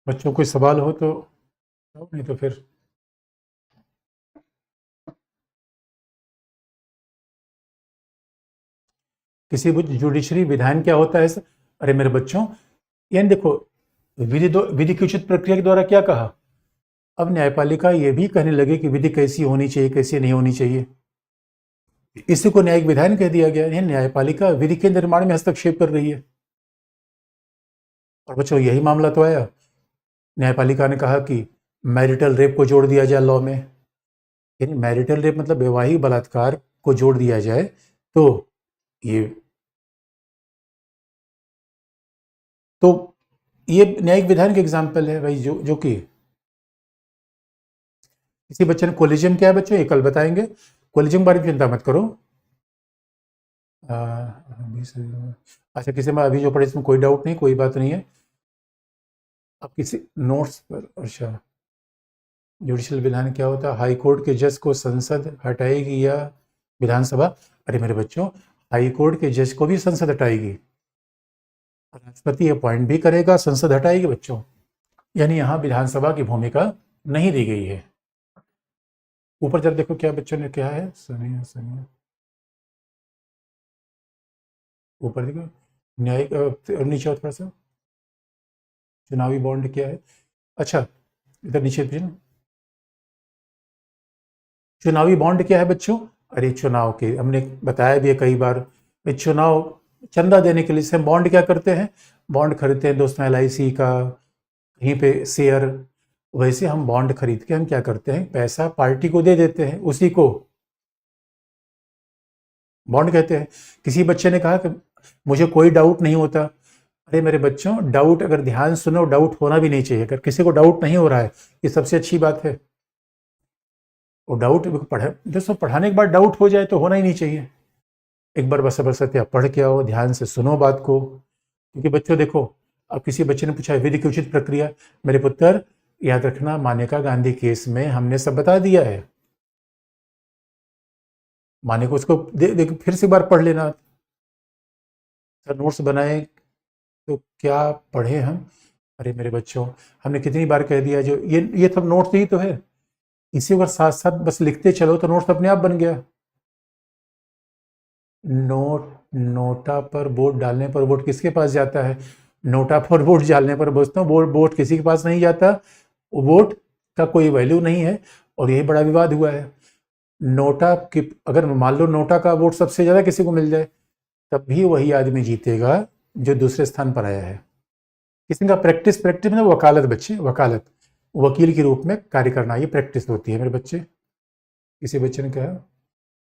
बच्चों कोई सवाल हो तो नहीं तो फिर किसी भी जुडिशरी विधान क्या होता है अरे मेरे बच्चों, यानी देखो विधि की उचित प्रक्रिया के द्वारा क्या कहा, अब न्यायपालिका ये भी कहने लगे कि विधि कैसी होनी चाहिए कैसी नहीं होनी चाहिए, इसी को न्यायिक विधान कह दिया गया है। न्यायपालिका विधि के निर्माण में हस्तक्षेप कर रही है। और बच्चों यही मामला तो आया, न्यायपालिका ने कहा कि मैरिटल रेप को जोड़ दिया जाए लॉ में, यानी मैरिटल रेप मतलब वैवाहिक बलात्कार को जोड़ दिया जाए। तो ये तो ये न्यायिक विधान के एग्जाम्पल है भाई, जो कि किसी बच्चे ने कोलिजियम क्या है बच्चों ये कल बताएंगे, कोलिजियम बारे में चिंता मत करो। अच्छा किसी में अभी जो पढ़े इसमें कोई डाउट नहीं, कोई बात नहीं है। अब किसी नोट्स पर, अच्छा जुडिशियल विधान क्या होता है, हाई कोर्ट के जज को संसद हटाएगी या विधानसभा। अरे मेरे बच्चों हाई कोर्ट के जज को भी संसद हटाएगी, राष्ट्रपति अपॉइंट भी करेगा, संसद हटाएगी बच्चों, यानी यहाँ विधानसभा की भूमिका नहीं दी गई है। ऊपर जब देखो क्या बच्चों ने क्या है, सुनिए सुनिए ऊपर देखो न्यायिक नीचे थोड़ा सा, चुनावी बॉन्ड क्या है। अच्छा इधर नीचे चुनावी बॉन्ड क्या है बच्चों, अरे चुनाव के हमने बताया भी है कई बार, चुनाव चंदा देने के लिए से हम बॉन्ड क्या करते हैं, बॉन्ड खरीदते हैं दोस्तों LIC का, कहीं पे शेयर, वैसे हम बॉन्ड खरीद के हम क्या करते हैं पैसा पार्टी को दे देते हैं, उसी को बॉन्ड कहते हैं। किसी बच्चे ने कहा कि मुझे कोई डाउट नहीं होता, अरे मेरे बच्चों डाउट अगर ध्यान सुनो डाउट होना भी नहीं चाहिए, अगर किसी को डाउट नहीं हो रहा है ये सबसे अच्छी बात है। वो डाउट दोस्तों पढ़ाने के बाद डाउट हो जाए तो होना ही नहीं चाहिए। एक बार बस बरसते आप पढ़ के आओ, ध्यान से सुनो बात को, क्योंकि बच्चों देखो अब किसी बच्चे ने पूछा विधि की उचित प्रक्रिया, मेरे पुत्र याद रखना मानेका गांधी केस में हमने सब बता दिया है, माने को उसको देख फिर से एक बार पढ़ लेना। सर नोट्स बनाए तो क्या पढ़े हम? अरे मेरे बच्चों, हमने कितनी बार कह दिया, जो ये सब नोट्स ही तो है, इसी अगर साथ साथ बस लिखते चलो तो नोट्स अपने आप बन गया। नोटा पर वोट डालने पर वोट किसके पास जाता है? नोटा पर वोट डालने पर दोस्तों वोट किसी के पास नहीं जाता, वोट का कोई वैल्यू नहीं है। और यही बड़ा विवाद हुआ है। नोटा की अगर मान लो नोटा का वोट सबसे ज़्यादा किसी को मिल जाए, तब भी वही आदमी जीतेगा जो दूसरे स्थान पर आया है। किसी का प्रैक्टिस में वकालत, बच्चे वकालत, वकील के रूप में कार्य करना, ये प्रैक्टिस होती है मेरे बच्चे। किसी बच्चे ने कहा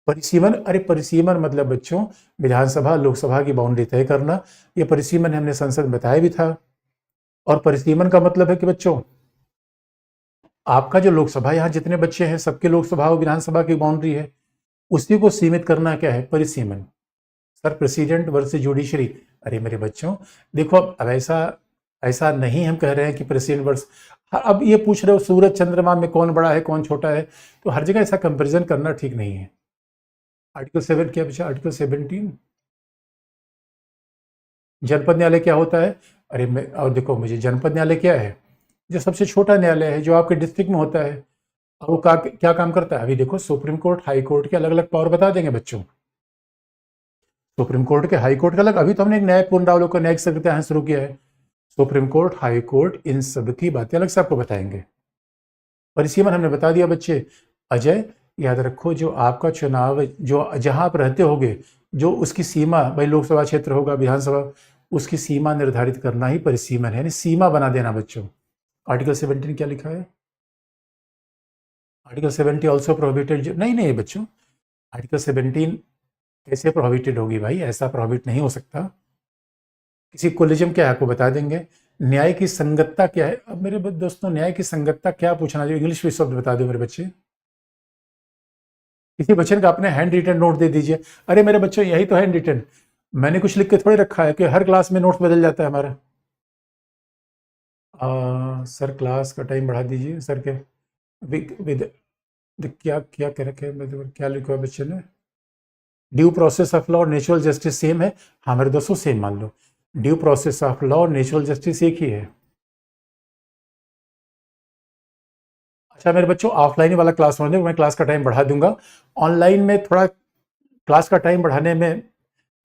परिसीमन, अरे परिसीमन मतलब बच्चों विधानसभा लोकसभा की बाउंड्री तय करना, ये परिसीमन हमने संसद में बताया भी था। और परिसीमन का मतलब है कि बच्चों आपका जो लोकसभा, यहाँ जितने बच्चे हैं सबके लोकसभा और विधानसभा की बाउंड्री है, उसी को सीमित करना क्या है? परिसीमन। सर प्रेसिडेंट वर्सेस जुडिशरी, अरे मेरे बच्चों देखो अब ऐसा नहीं हम कह रहे हैं कि प्रेसिडेंट वर्स, अब ये पूछ रहे हो सूरज चंद्रमा में कौन बड़ा है कौन छोटा है, तो हर जगह ऐसा कंपेरिजन करना ठीक नहीं है। आर्टिकल 7 क्या बचा? आर्टिकल 17 जनपद न्यायालय क्या होता है? अरे मैं, और देखो मुझे जनपद न्यायालय क्या है? जो सबसे छोटा न्यायालय है, जो आपके डिस्ट्रिक्ट में होता है। और वो क्या काम करता है? अभी देखो सुप्रीम कोर्ट हाई कोर्ट के अलग अलग पावर बता देंगे बच्चों। सुप्रीम कोर्ट के हाई कोर्ट का अलग, अभी तो हमने एक न्याय पुनरावलोकन न्यायिक सक्रियता यहाँ शुरू किया है। सुप्रीम कोर्ट हाई कोर्ट इन सब की बातें अलग से आपको बताएंगे। परिसीमन हमने बता दिया बच्चे। अजय याद रखो, जो आपका चुनाव जो जहां आप रहते होगे, जो उसकी सीमा, भाई लोकसभा क्षेत्र होगा विधानसभा, उसकी सीमा निर्धारित करना ही परिसीमन है, यानी सीमा बना देना बच्चों। आर्टिकल 17 क्या लिखा है? आर्टिकल 70 ऑल्सो प्रोहिबिटेड, नहीं बच्चों, आर्टिकल 17 कैसे प्रोहिबिटेड होगी भाई? ऐसा प्रोहिबिट नहीं हो सकता। किसी कोलिजम क्या है आपको बता देंगे। न्याय की संगतता क्या है? अब मेरे दोस्तों न्याय की संगतता क्या पूछना, जो इंग्लिश में शब्द बता दो मेरे बच्चे। किसी बच्चे का अपने हैंड रिटन नोट दे दीजिए। अरे मेरे बच्चों यही तो हैंड रिटन, मैंने कुछ लिख के थोड़े रखा है कि हर क्लास में नोट्स बदल जाता है हमारा। सर क्लास का टाइम बढ़ा दीजिए सर के विद क्या क्या कह रखे मतलब क्या लिखा है बच्चे ने? ड्यू प्रोसेस ऑफ लॉ और नेचुरल जस्टिस सेम है। हाँ मेरे दोस्तों सेम मान लो, ड्यू प्रोसेस ऑफ लॉ और नेचुरल जस्टिस एक ही है। अच्छा मेरे बच्चों ऑफलाइन वाला क्लास होने, मैं क्लास का टाइम बढ़ा दूंगा। ऑनलाइन में थोड़ा क्लास का टाइम बढ़ाने में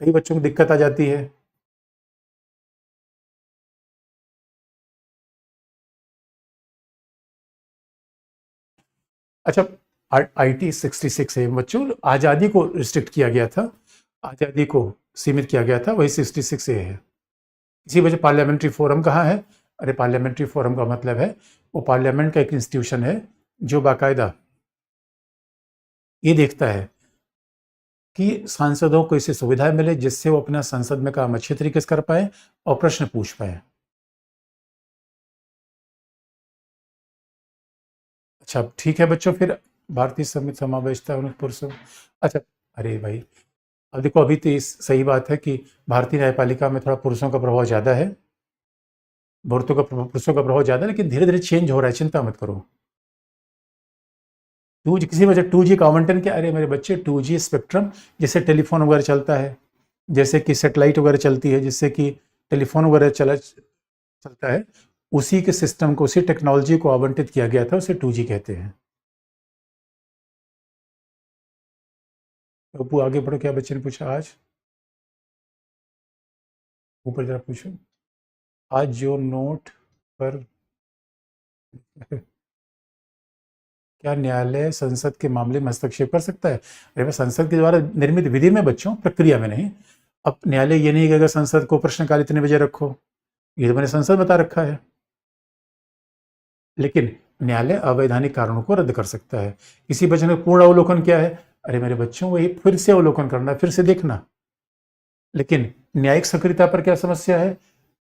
कई बच्चों को दिक्कत आ जाती है। अच्छा IT 66 है बच्चों, आज़ादी को रिस्ट्रिक्ट किया गया था, आज़ादी को सीमित किया गया था, वही 66 ए है। इसी वजह पार्लियामेंट्री फोरम कहाँ है? अरे पार्लियामेंट्री फोरम का मतलब है वो पार्लियामेंट का एक इंस्टीट्यूशन है जो बाकायदा ये देखता है कि सांसदों को इससे सुविधाएं मिले जिससे वो अपना संसद में काम अच्छे तरीके से कर पाए और प्रश्न पूछ पाए। अच्छा ठीक है बच्चों, फिर भारतीय संविधान समावेशता पुरुषों, अच्छा अरे भाई अब देखो अभी तो इस सही बात है कि भारतीय न्यायपालिका में थोड़ा पुरुषों का प्रभाव ज़्यादा है, पुरुषों का प्रभाव ज़्यादा है, लेकिन धीरे धीरे चेंज हो रहा है, चिंता मत करो। किसी वजह 2G का आवंटन क्या? अरे मेरे बच्चे 2G स्पेक्ट्रम, जैसे टेलीफोन वगैरह चलता है, जैसे कि सेटेलाइट वगैरह चलती है, जिससे कि टेलीफोन वगैरह चलता है, उसी के सिस्टम को, उसी टेक्नोलॉजी को आवंटित किया गया था, उसे 2G कहते हैं। अबू आगे बढ़ो, क्या बच्चे ने पूछा आज? ऊपर जरा पूछो। आज जो नोट पर क्या न्यायालय संसद के मामले में हस्तक्षेप कर सकता है? अरे मैं संसद के द्वारा निर्मित विधि में बच्चों, प्रक्रिया में नहीं। अब न्यायालय ये नहीं कहेगा संसद को प्रश्नकाल इतने बजे रखो, ये तो मैंने संसद बता रखा है। लेकिन न्यायालय अवैधानिक कारणों को रद्द कर सकता है। किसी बच्चे में पूर्ण अवलोकन क्या है? अरे मेरे बच्चों वही फिर से अवलोकन करना, फिर से देखना। लेकिन न्यायिक सक्रियता पर क्या समस्या है?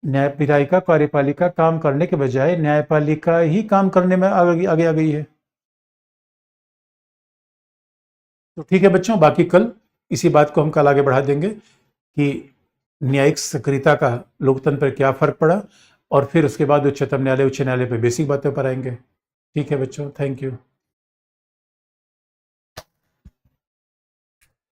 न्यायपालिका कार्यपालिका काम करने के बजाय न्यायपालिका ही काम करने में आगे आगे आ गई है। तो ठीक है बच्चों, बाकी कल इसी बात को हम कल आगे बढ़ा देंगे कि न्यायिक सक्रियता का लोकतंत्र पर क्या फर्क पड़ा, और फिर उसके बाद उच्चतम न्यायालय उच्च न्यायालय पर बेसिक बातें पर आएंगे। ठीक है बच्चों, थैंक यू।